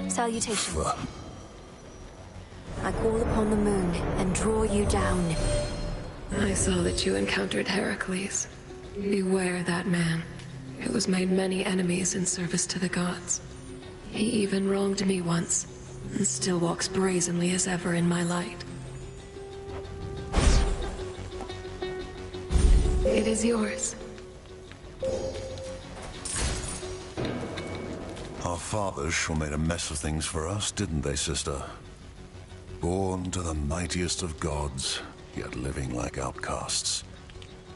Salutation. I call upon the moon and draw you down. I saw that you encountered Heracles. Beware that man, who has made many enemies in service to the gods. He even wronged me once, and still walks brazenly as ever in my light. It is yours. Our fathers sure made a mess of things for us, didn't they, sister? Born to the mightiest of gods, yet living like outcasts.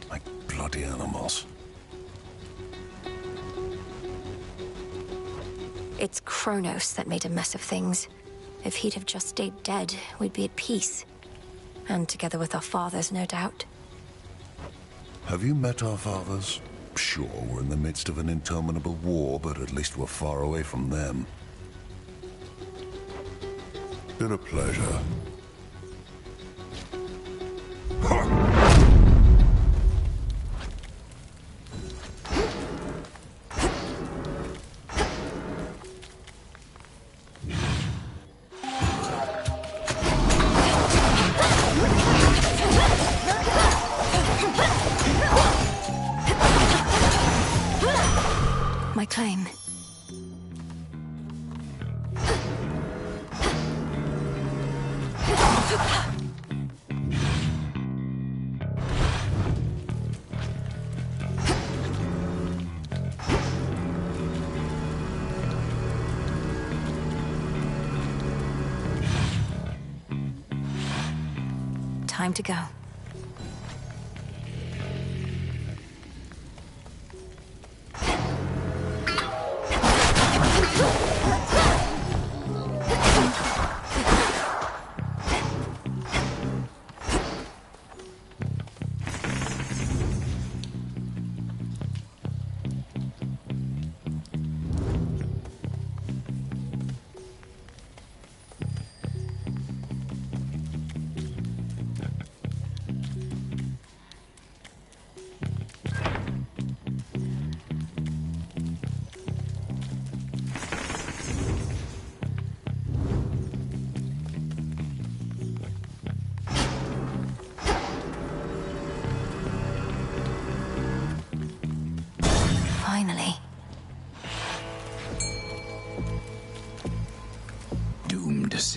Like bloody animals. It's Kronos that made a mess of things. If he'd have just stayed dead, we'd be at peace. And together with our fathers, no doubt. Have you met our fathers? Sure, we're in the midst of an interminable war, but at least we're far away from them. Been a pleasure. My claim. Time to go.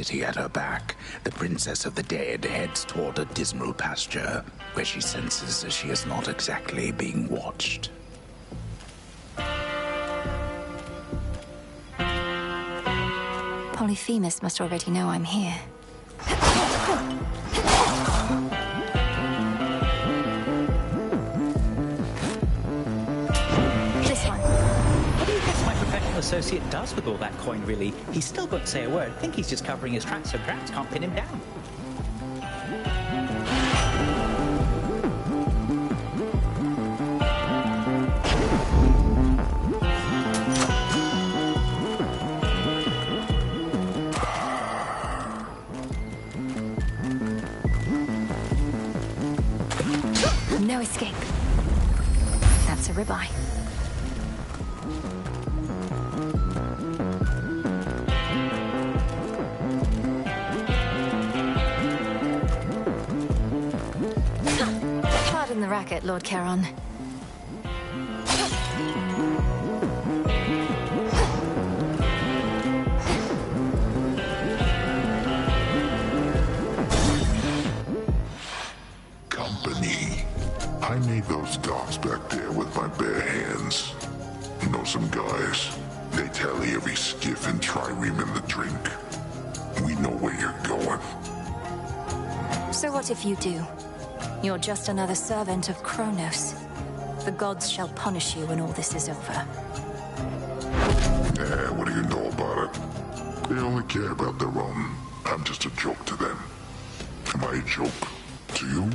city at her back, the Princess of the Dead heads toward a dismal pasture, where she senses that she is not exactly being watched. Polyphemus must already know I'm here. This one. What do you guess my professional associate does with all that coin, really? He's still got to say a word. I think he's just covering his tracks so Drax can't pin him down. No escape. That's a ribeye. Pardon the racket, Lord Charon. Company. I made those docks back there with my bare hands. You know some guys? They tally every skiff and trireme in the drink. We know where you're going. So what if you do? You're just another servant of Kronos. The gods shall punish you when all this is over. What do you know about it? They only care about their own. I'm just a joke to them. Am I a joke to you?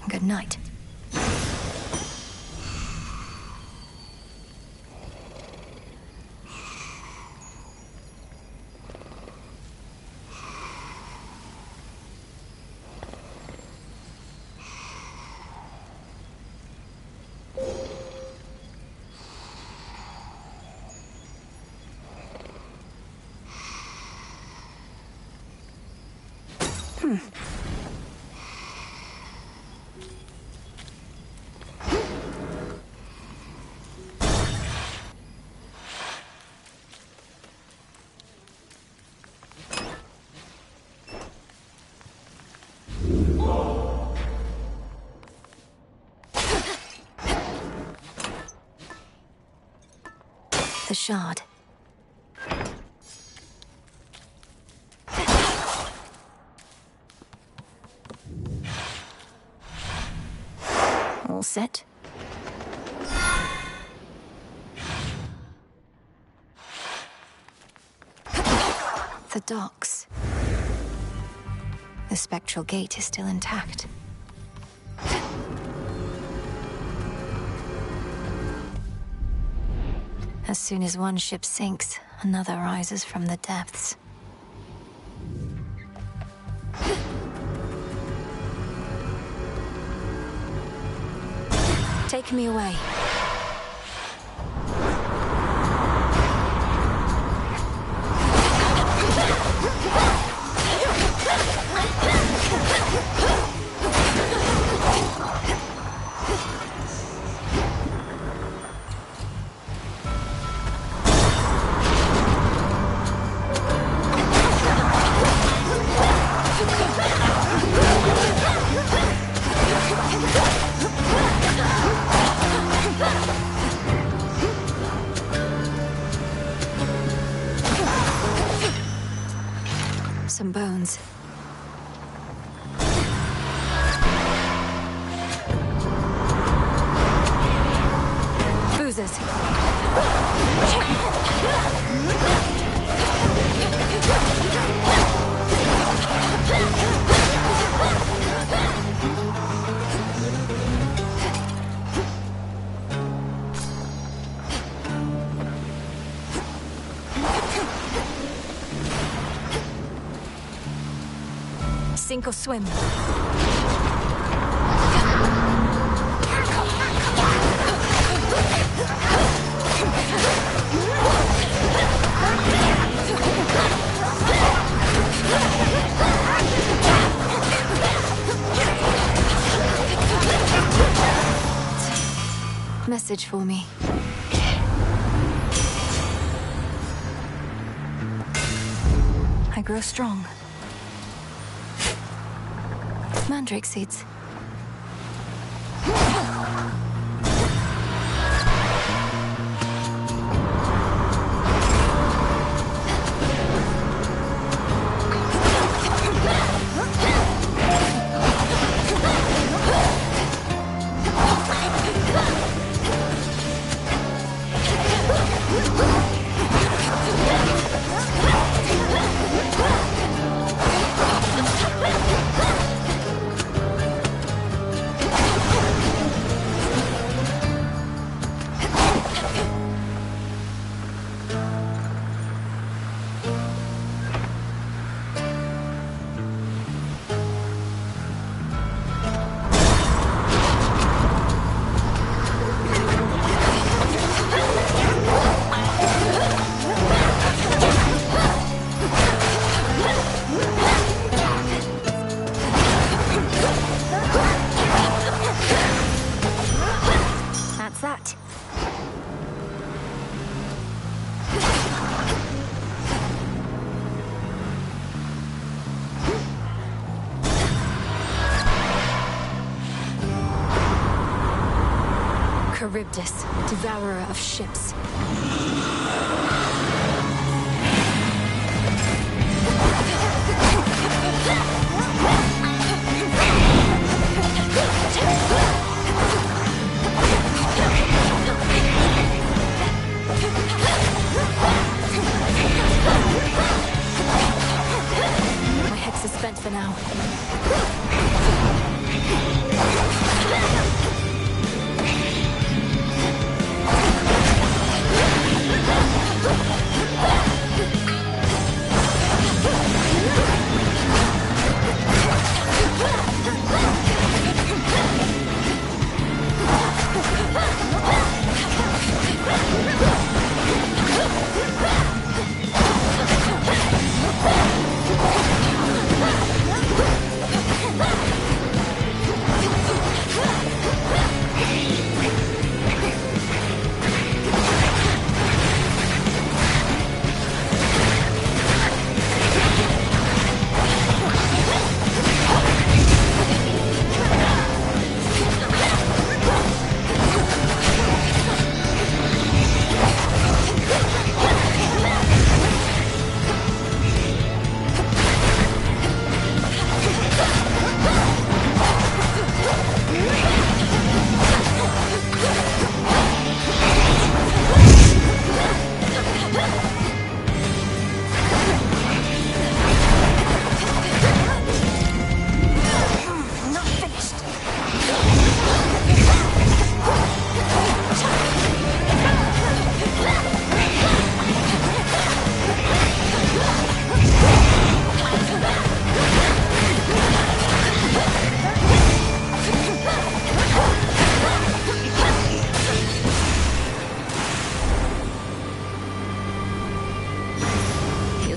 Good night. The shard. All set. The docks. The spectral gate is still intact. As soon as one ship sinks, another rises from the depths. Take me away. Some bones. Boozers. Sink or swim. Message for me. I grow strong. Mandrake seeds. Charybdis, devourer of ships. My hex is spent for now.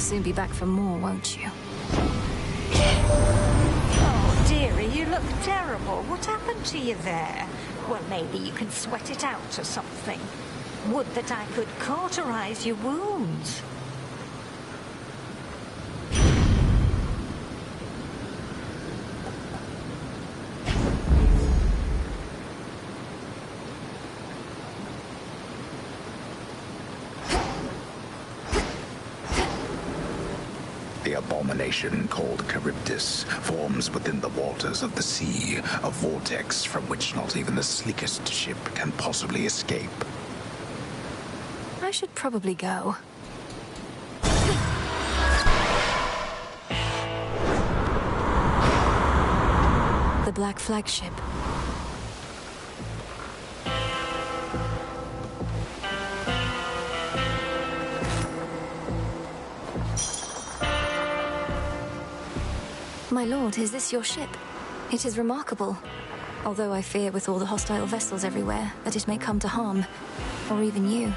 soon be back for more, won't you? Oh, dearie, you look terrible. What happened to you there? Well, maybe you can sweat it out or something. Would that I could cauterize your wounds. The abomination called Charybdis forms within the waters of the sea, a vortex from which not even the sleekest ship can possibly escape. I should probably go. The Black Flagship. My lord, is this your ship? It is remarkable. Although I fear with all the hostile vessels everywhere that it may come to harm. Or even you.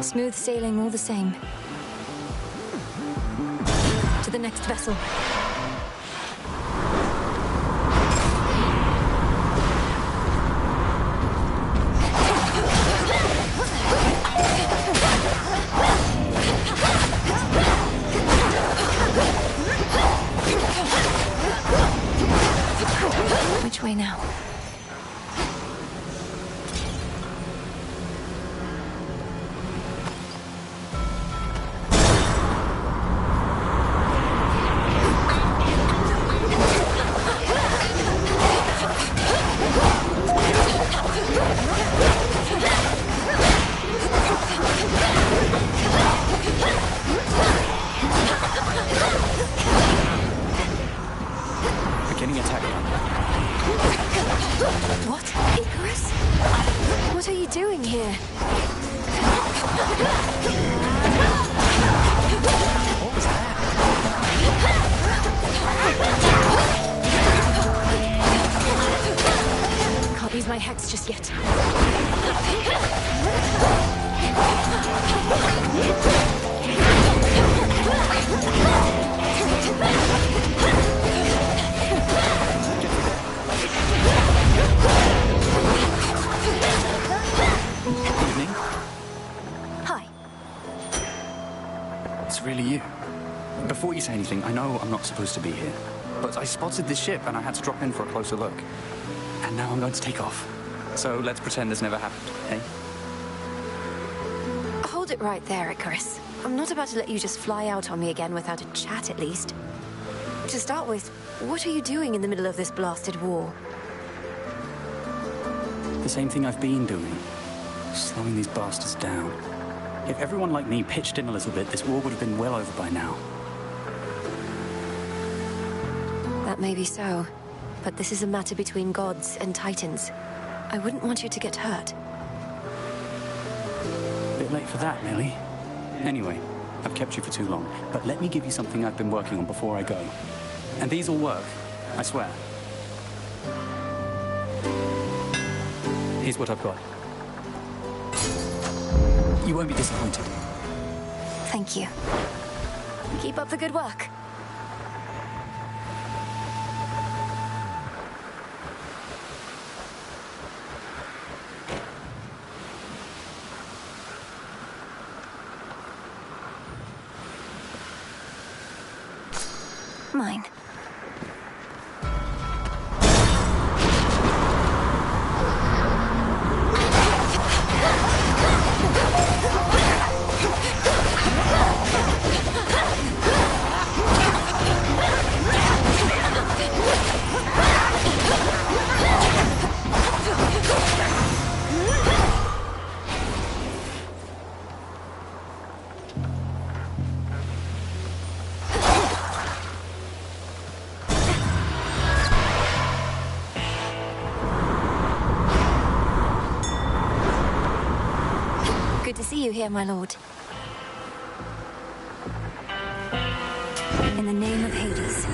Smooth sailing all the same. To the next vessel. Which way now? Beginning attack. What? Icarus? What are you doing here? What was that? Can't use my hex just yet. Evening. Hi. It's really you. Before you say anything, I know I'm not supposed to be here, but I spotted this ship and I had to drop in for a closer look. And now I'm going to take off. So let's pretend this never happened, eh? Hold it right there, Icarus. I'm not about to let you just fly out on me again without a chat, at least. To start with, what are you doing in the middle of this blasted war? The same thing I've been doing. Slowing these bastards down. If everyone like me pitched in a little bit, this war would have been well over by now. That may be so, but this is a matter between gods and titans. I wouldn't want you to get hurt. Bit late for that, Millie. Anyway, I've kept you for too long, but let me give you something I've been working on before I go. And these will work, I swear. Here's what I've got. You won't be disappointed. Thank you. Keep up the good work. Mine. Good to see you here, my lord. In the name of Hades.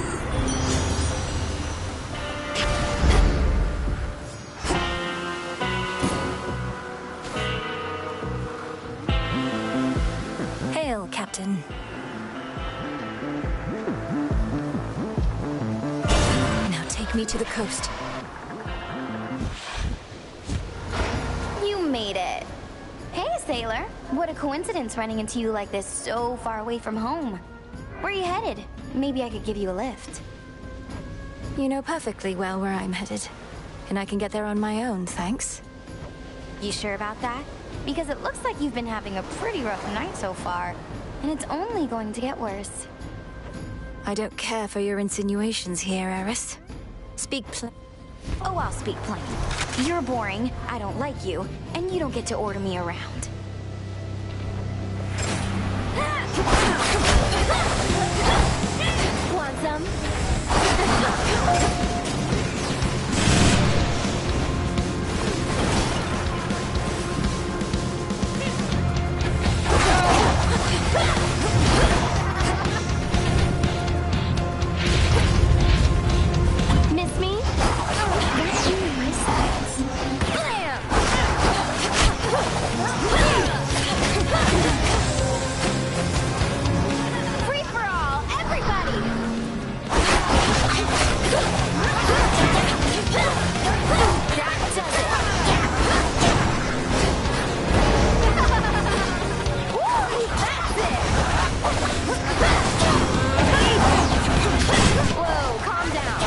take me to the coast. You made it. Hey, sailor. What a coincidence running into you like this so far away from home. Where are you headed? Maybe I could give you a lift. You know perfectly well where I'm headed. And I can get there on my own, thanks. You sure about that? Because it looks like you've been having a pretty rough night so far, and it's only going to get worse. I don't care for your insinuations here, Eris. Speak plain. Oh, I'll speak plain. You're boring, I don't like you, and you don't get to order me around. Want some? Miss me? That's you in my sights. Blam! Free for all, everybody! That does it! Woo, that's it! Whoa, calm down.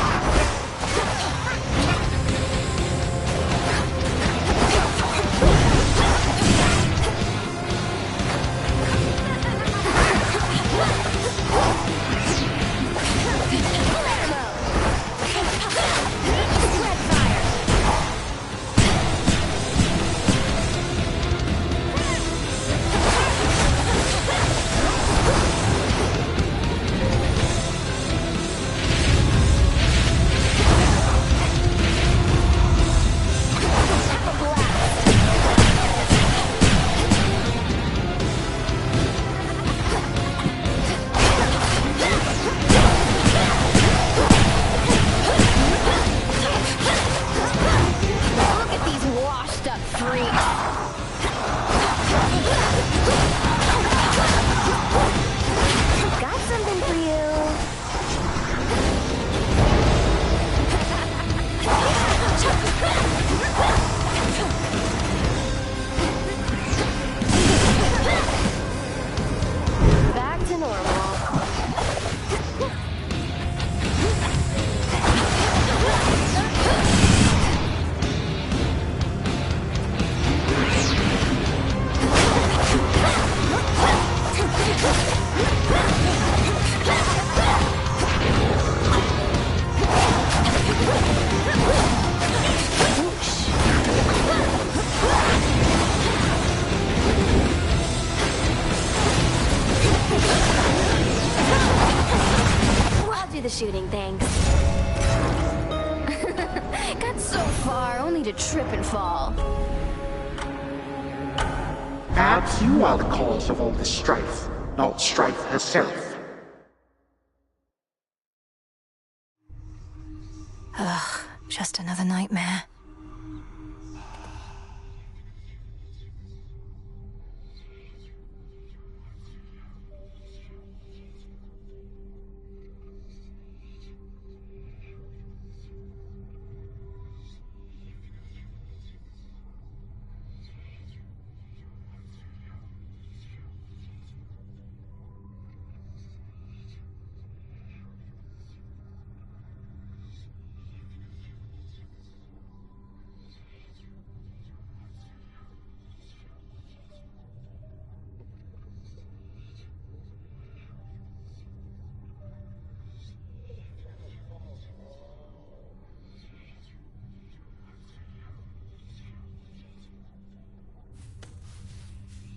Look at these washed up freaks. Got something for you. Back to normal. I'll do the shooting, thanks. Got so far, only to trip and fall. Perhaps you are the cause of all this strife, not strife herself. Ugh, just another nightmare.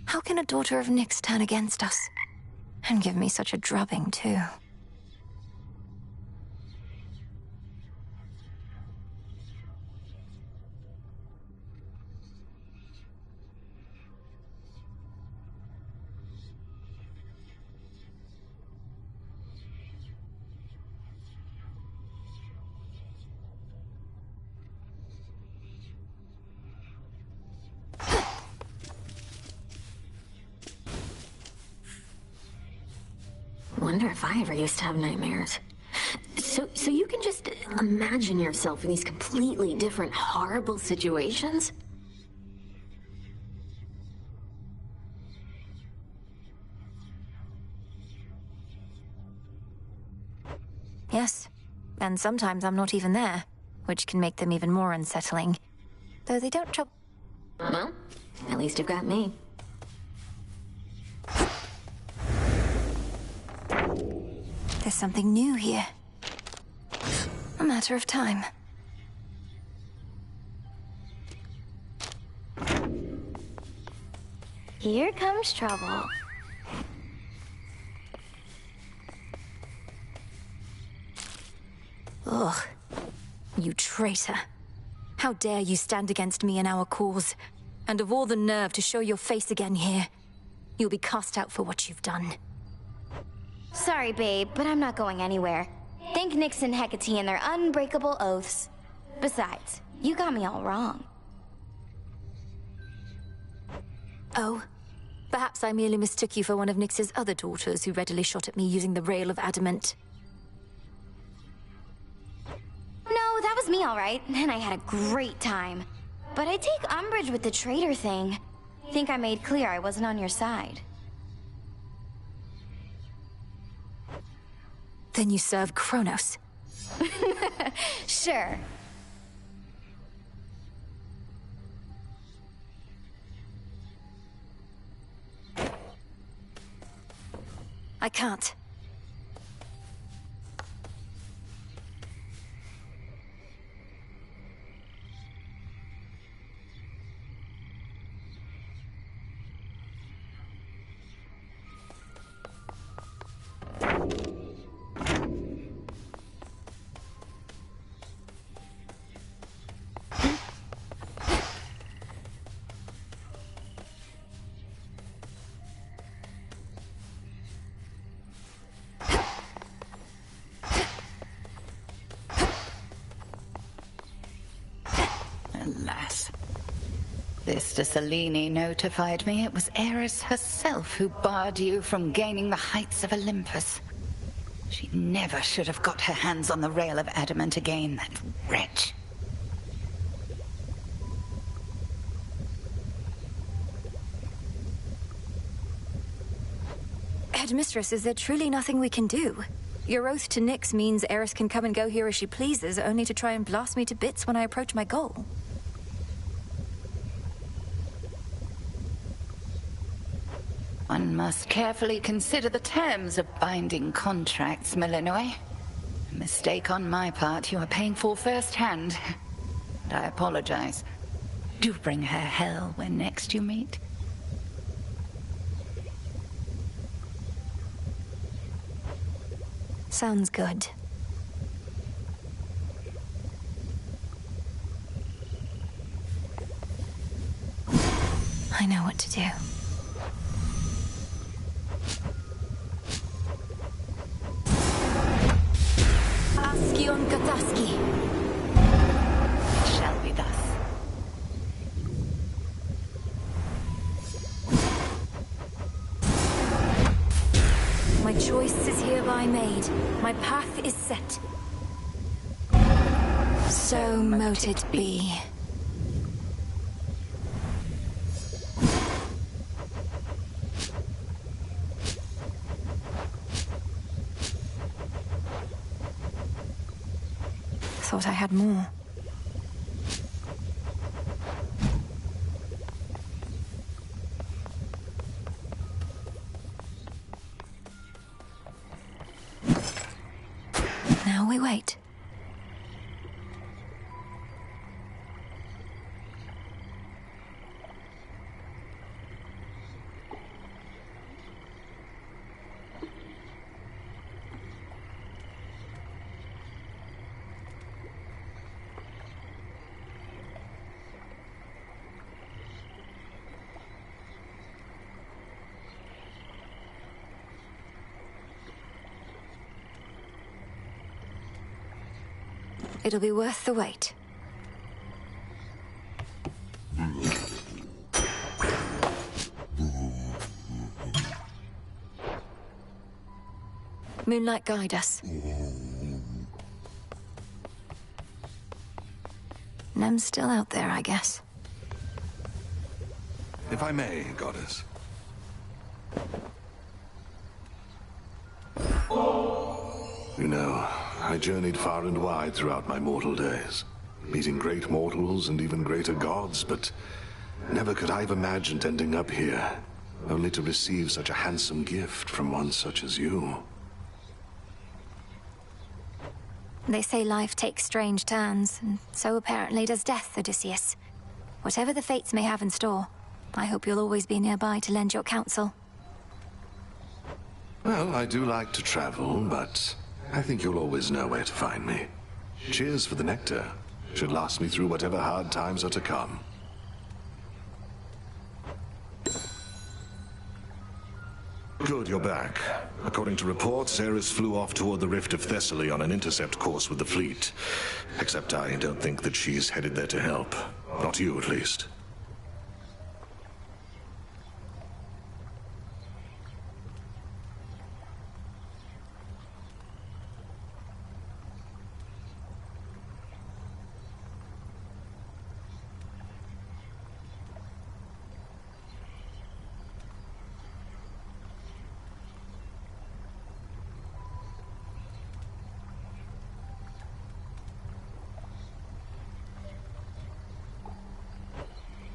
How can a daughter of Nyx turn against us? And give me such a drubbing, too. Wonder if I ever used to have nightmares. So So you can just imagine yourself in these completely different, horrible situations? Yes. And sometimes I'm not even there, which can make them even more unsettling. Though they don't trouble... Well, at least you've got me. There's something new here. A matter of time. Here comes trouble. Ugh. You traitor. How dare you stand against me and our cause? And of all the nerve to show your face again here. You'll be cast out for what you've done. Sorry, babe, but I'm not going anywhere. Thank Nyx and Hecate and their unbreakable oaths. Besides, you got me all wrong. Oh? Perhaps I merely mistook you for one of Nyx's other daughters who readily shot at me using the rail of adamant. No, that was me all right, and I had a great time. But I take umbrage with the traitor thing. Think I made clear I wasn't on your side. Then you serve Kronos. Sure. I can't. Alas. Sister Selene notified me it was Eris herself who barred you from gaining the heights of Olympus. She never should have got her hands on the rail of adamant again, that wretch. Headmistress, is there truly nothing we can do? Your oath to Nyx means Eris can come and go here as she pleases, only to try and blast me to bits when I approach my goal. One must carefully consider the terms of binding contracts, Malinois. A mistake on my part you are paying for firsthand. And I apologize. Do bring her hell when next you meet. Sounds good. I know what to do. Askion Kataski. It shall be thus. My choice is hereby made. My path is set. So mote it be. Thought I had more. Now we wait. It'll be worth the wait. Moonlight, guide us. Nem's still out there, I guess. If I may, Goddess. You know, I journeyed far and wide throughout my mortal days, meeting great mortals and even greater gods, but never could I have imagined ending up here, only to receive such a handsome gift from one such as you. They say life takes strange turns, and so apparently does death, Odysseus. Whatever the fates may have in store, I hope you'll always be nearby to lend your counsel. Well, I do like to travel, but I think you'll always know where to find me. Cheers for the nectar. Should last me through whatever hard times are to come. Good, you're back. According to reports, Ares flew off toward the Rift of Thessaly on an intercept course with the fleet. Except I don't think that she's headed there to help. Not you, at least.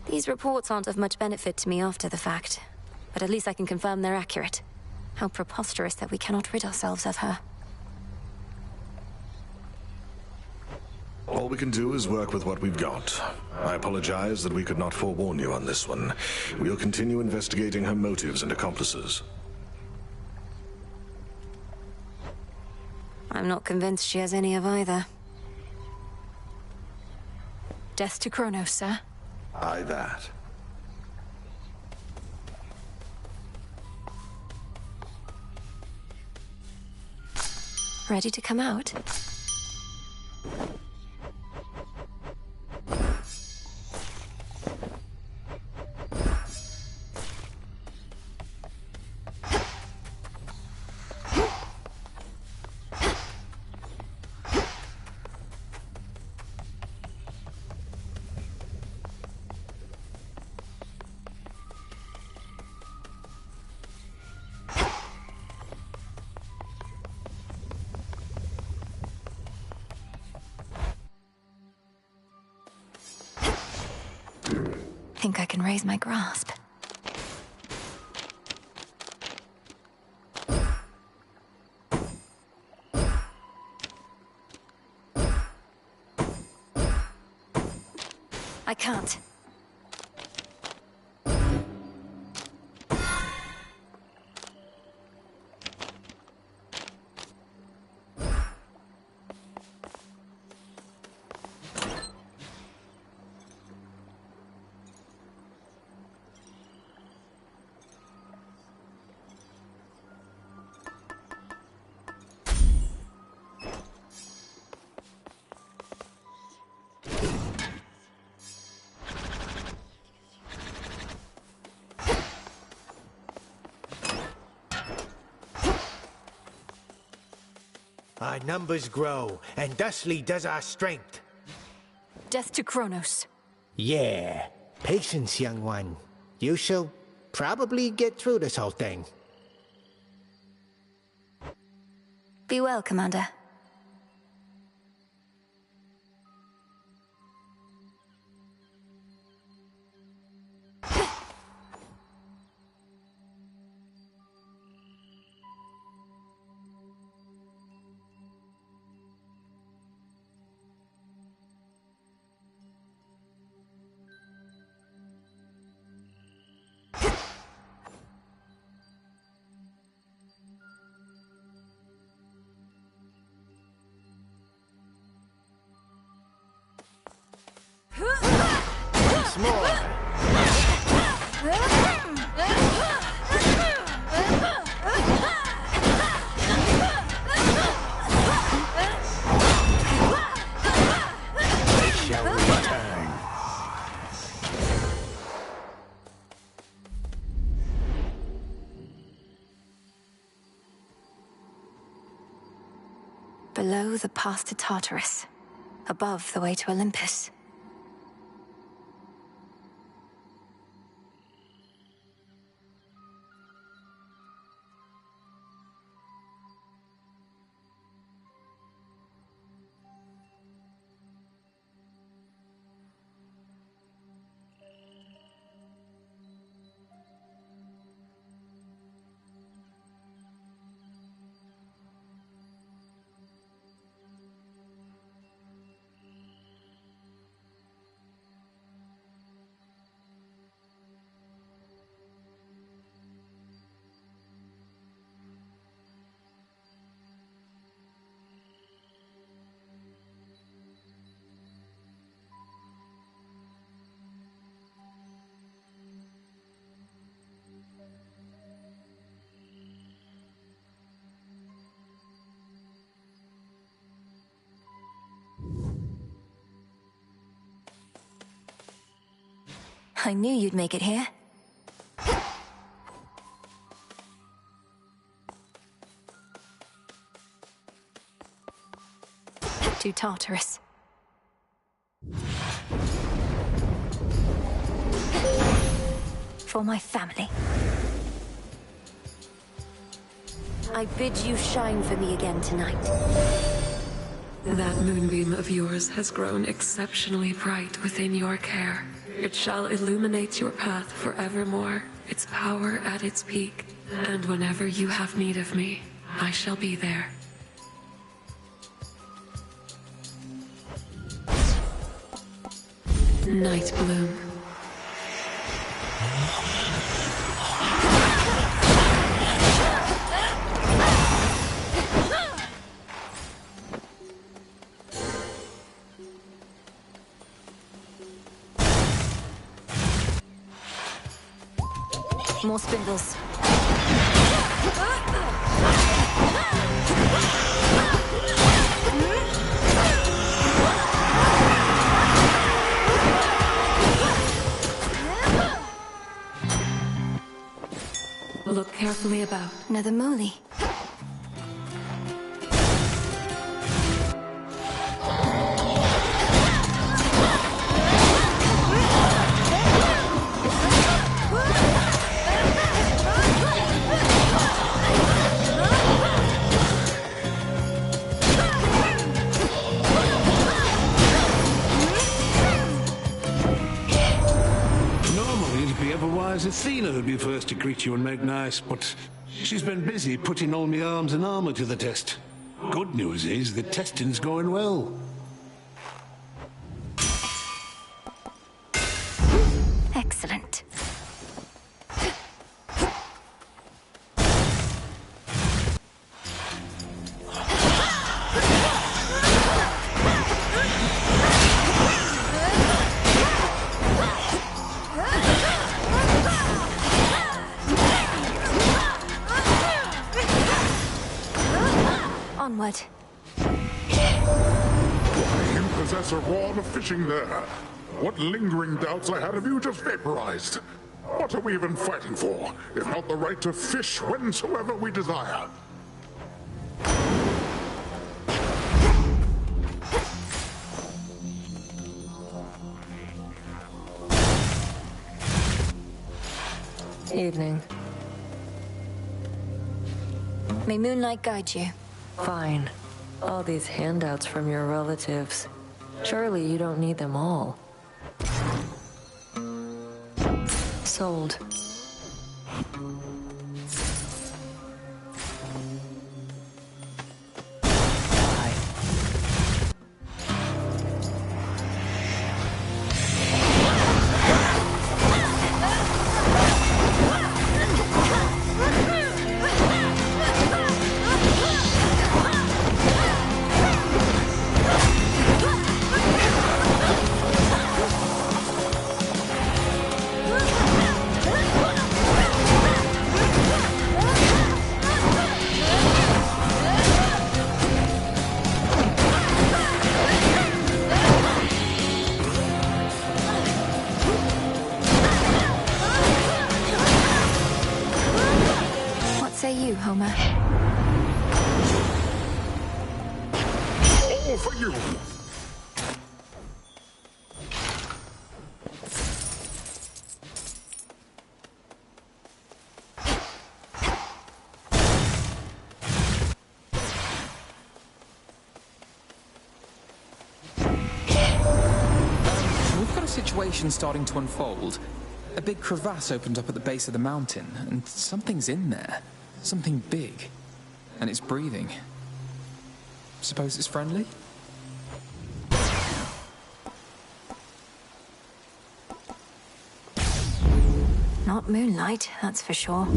These reports aren't of much benefit to me after the fact, but at least I can confirm they're accurate. How preposterous that we cannot rid ourselves of her. All we can do is work with what we've got. I apologize that we could not forewarn you on this one. We'll continue investigating her motives and accomplices. I'm not convinced she has any of either. Death to Kronos, sir. Aye, that. Ready to come out? Think I can raise my grasp. I can't. Our numbers grow, and thusly does our strength. Death to Kronos. Yeah. Patience, young one. You shall probably get through this whole thing. Be well, Commander. Once more. They shall return. Below the path to Tartarus. Above the way to Olympus. I knew you'd make it here. To Tartarus. For my family. I bid you shine for me again tonight. That moonbeam of yours has grown exceptionally bright within your care. It shall illuminate your path forevermore, its power at its peak. And whenever you have need of me, I shall be there. Night Bloom. More spindles. Look carefully about. Another Moli. Athena would be first to greet you and make nice, but she's been busy putting all my arms and armor to the test. Good news is the testing's going well. Excellent. Onward. You possess a rod of fishing there. What lingering doubts I had of you just vaporized. What are we even fighting for, if not the right to fish whensoever we desire? Evening. May Moonlight guide you. Fine. All these handouts from your relatives. Surely you don't need them all. Sold. Homer. All for you! We've got a situation starting to unfold. A big crevasse opened up at the base of the mountain, and something's in there. Something big. And it's breathing. Suppose it's friendly? Not Moonlight, that's for sure.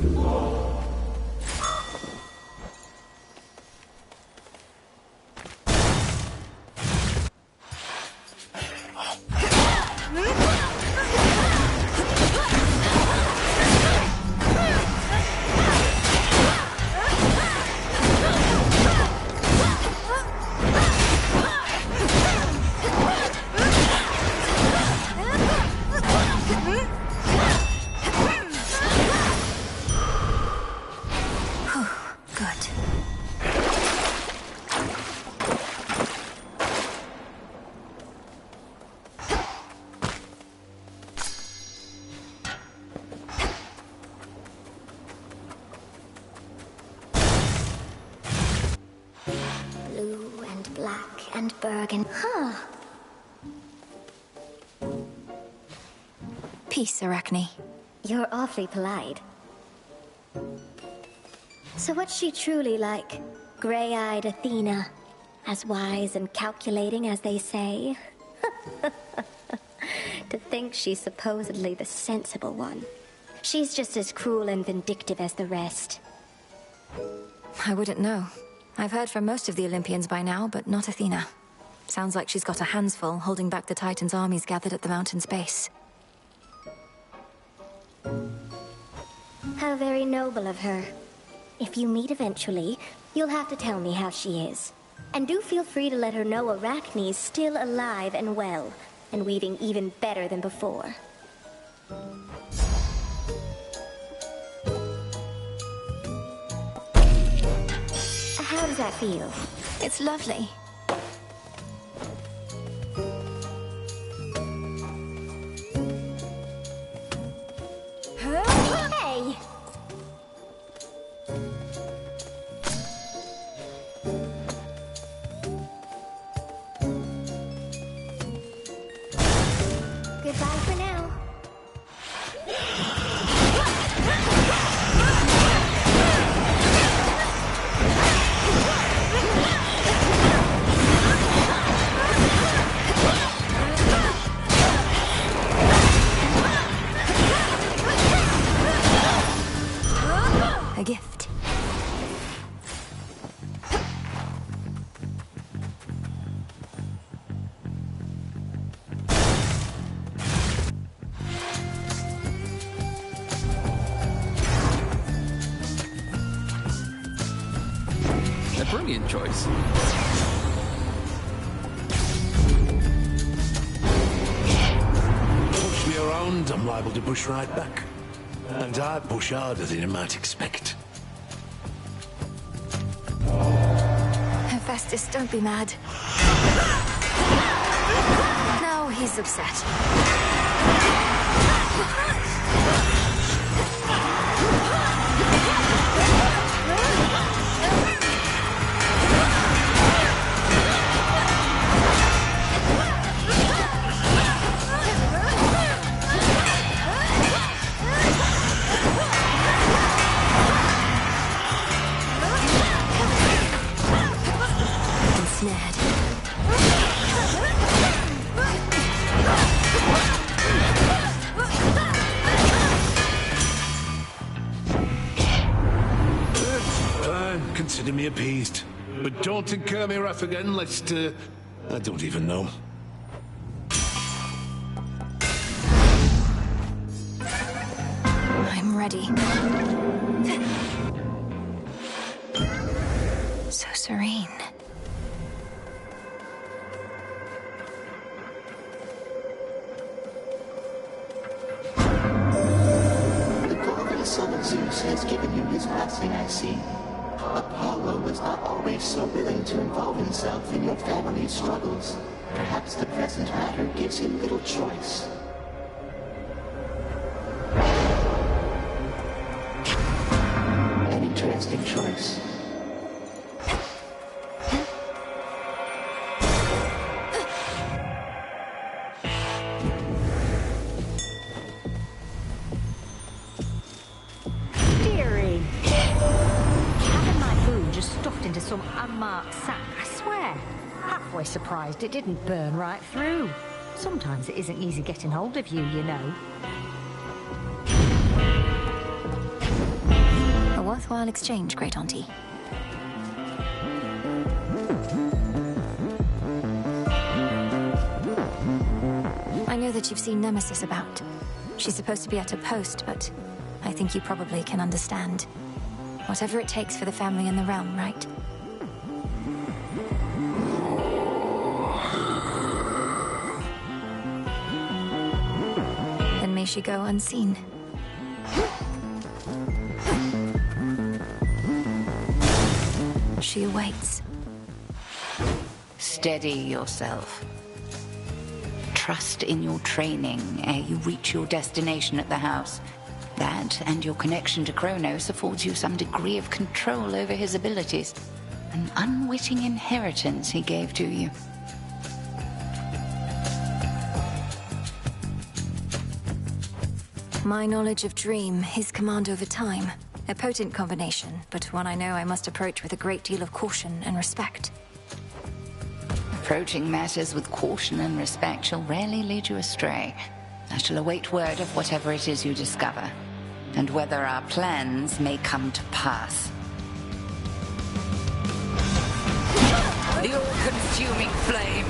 black and burgundy. Huh. Peace, Arachne. You're awfully polite. So what's she truly like? Gray-eyed Athena? As wise and calculating as they say? To think she's supposedly the sensible one. She's just as cruel and vindictive as the rest. I wouldn't know. I've heard from most of the Olympians by now, but not Athena. Sounds like she's got her hands full, holding back the Titans' armies gathered at the mountain's base. How very noble of her. If you meet eventually, you'll have to tell me how she is. And do feel free to let her know Arachne's still alive and well, and weaving even better than before. How does that feel? It's lovely. Hey! Goodbye for now. A gift. A brilliant choice. Push me around, I'm liable to push right back. And I push harder than you might expect. Hephaestus, don't be mad. Now he's upset. Ensnared. Fine, consider me appeased. But don't incur me wrath again, lest, I don't even know. I'm ready. So serene. The golden son of Zeus has given you his blessing, I see. Apollo was not always so willing to involve himself in your family's struggles. Perhaps the present matter gives him little choice. An interesting choice. Dearie. Having my food just stuffed into some unmarked sack, I swear. Halfway surprised it didn't burn right through. Sometimes it isn't easy getting hold of you, you know. A worthwhile exchange, Great Auntie. I know that you've seen Nemesis about. She's supposed to be at her post, but I think you probably can understand. Whatever it takes for the family and the realm, right? Then may she go unseen. She awaits. Steady yourself. Trust in your training ere you reach your destination at the house. That and your connection to Kronos affords you some degree of control over his abilities. An unwitting inheritance he gave to you. My knowledge of Dream, his command over time. A potent combination, but one I know I must approach with a great deal of caution and respect. Approaching matters with caution and respect shall rarely lead you astray. I shall await word of whatever it is you discover, and whether our plans may come to pass. The all-consuming flame!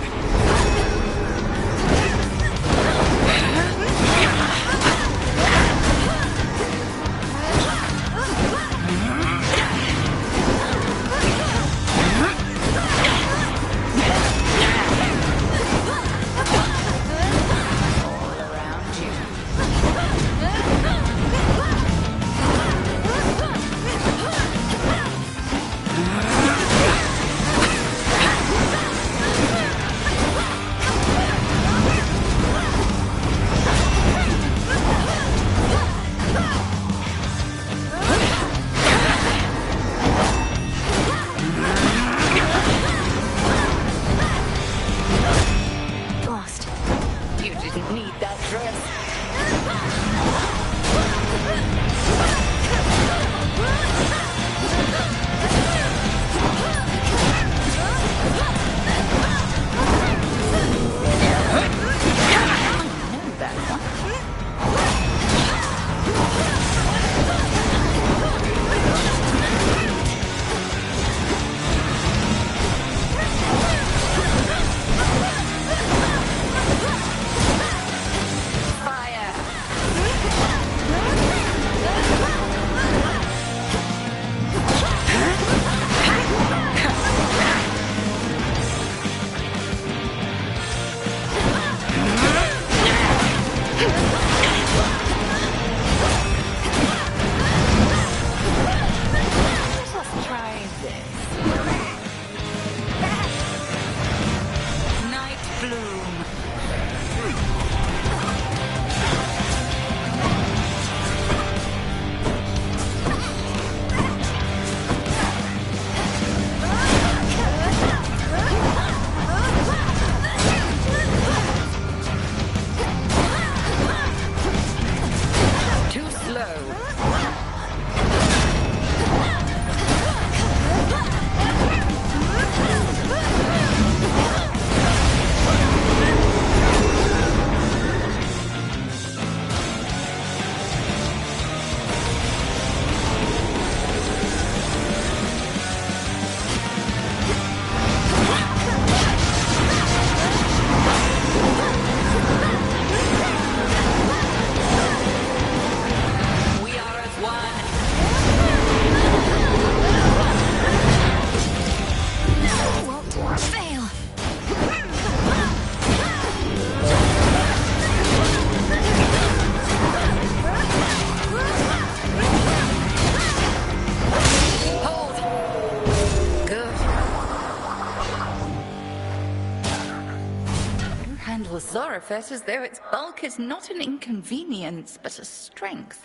Zoroastrius as though its bulk is not an inconvenience, but a strength.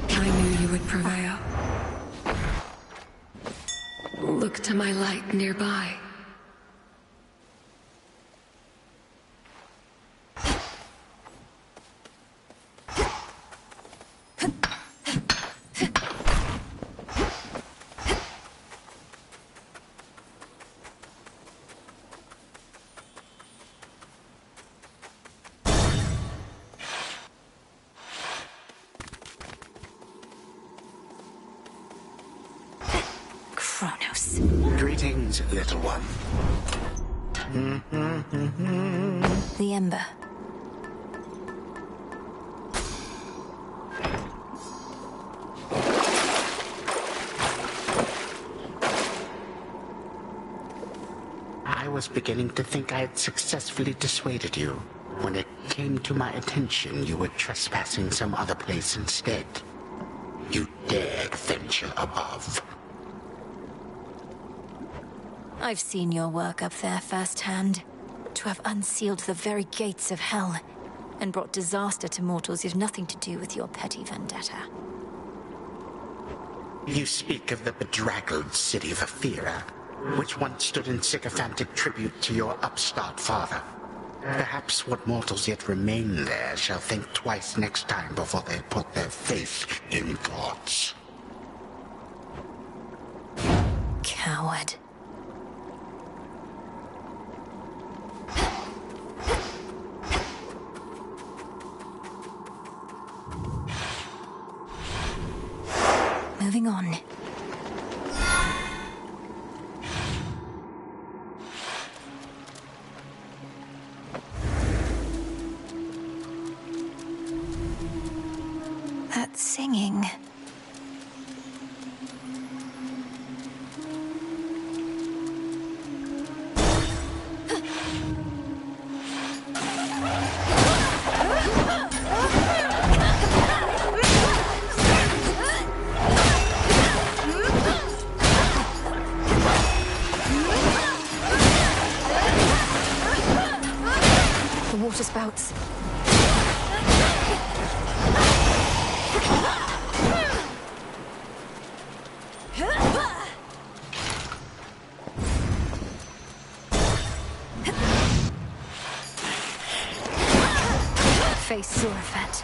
I knew you would prevail. Look to my light nearby. Kronos. Greetings, little one. The Ember. I was beginning to think I had successfully dissuaded you. When it came to my attention, you were trespassing some other place instead. You dared venture above. I've seen your work up there firsthand. To have unsealed the very gates of hell and brought disaster to mortals is nothing to do with your petty vendetta. You speak of the bedraggled city of Aethera, which once stood in sycophantic tribute to your upstart father. Perhaps what mortals yet remain there shall think twice next time before they put their faith in gods. Coward. Moving on. That singing. The water spouts. Face Surafet.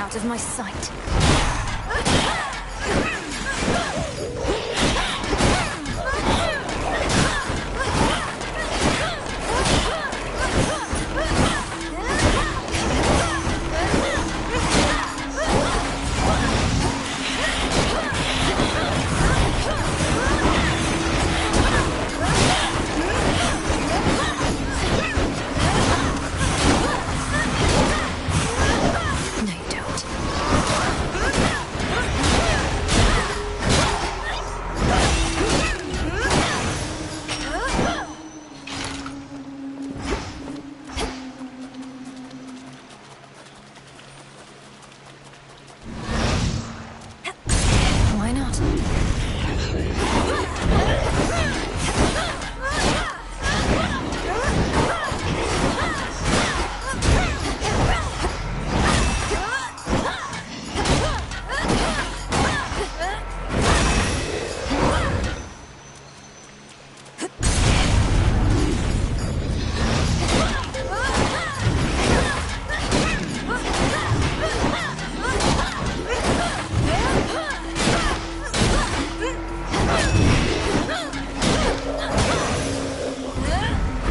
Out of my sight. Why not?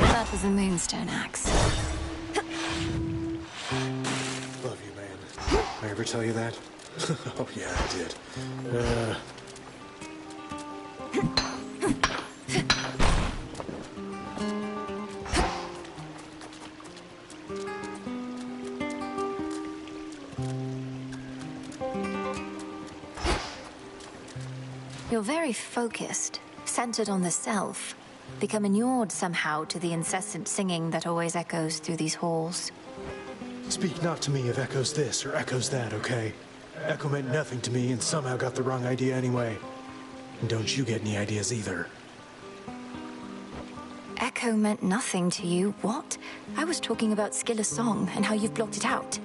That was a moonstone axe. Love you, man. I ever tell you that? Oh, yeah, I did. You're very focused, centered on the self, become inured somehow to the incessant singing that always echoes through these halls. Speak not to me of echoes this or echoes that, okay? Echo meant nothing to me and somehow got the wrong idea anyway. And don't you get any ideas either. Echo meant nothing to you? What? I was talking about Skilla Song and how you've blocked it out.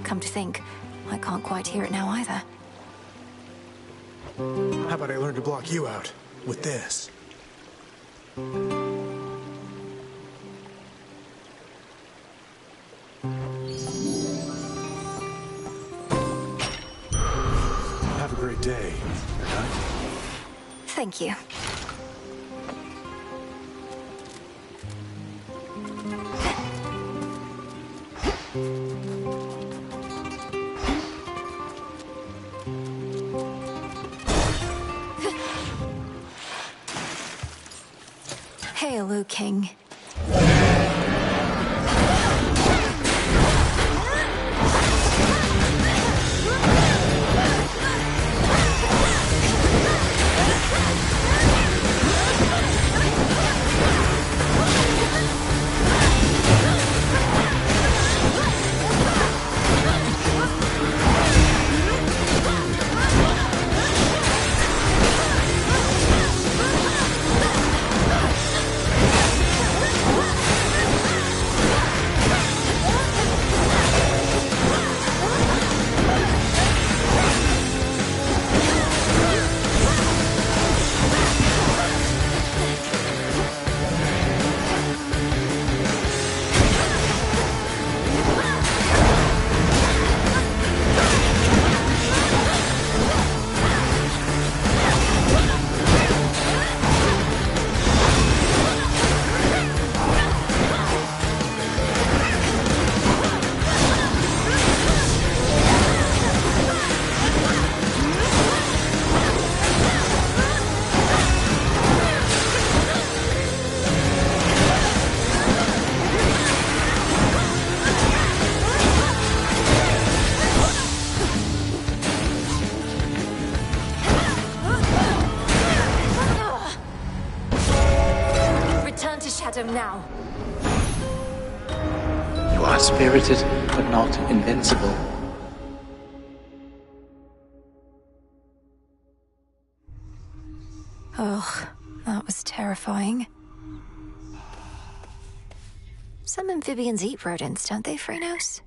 Come to think, I can't quite hear it now either. How about I learn to block you out with this? Have a great day, alright? Thank you. Hail, O King. Adam now. You are spirited, but not invincible. Oh, that was terrifying. Some amphibians eat rodents, don't they, Phrenos?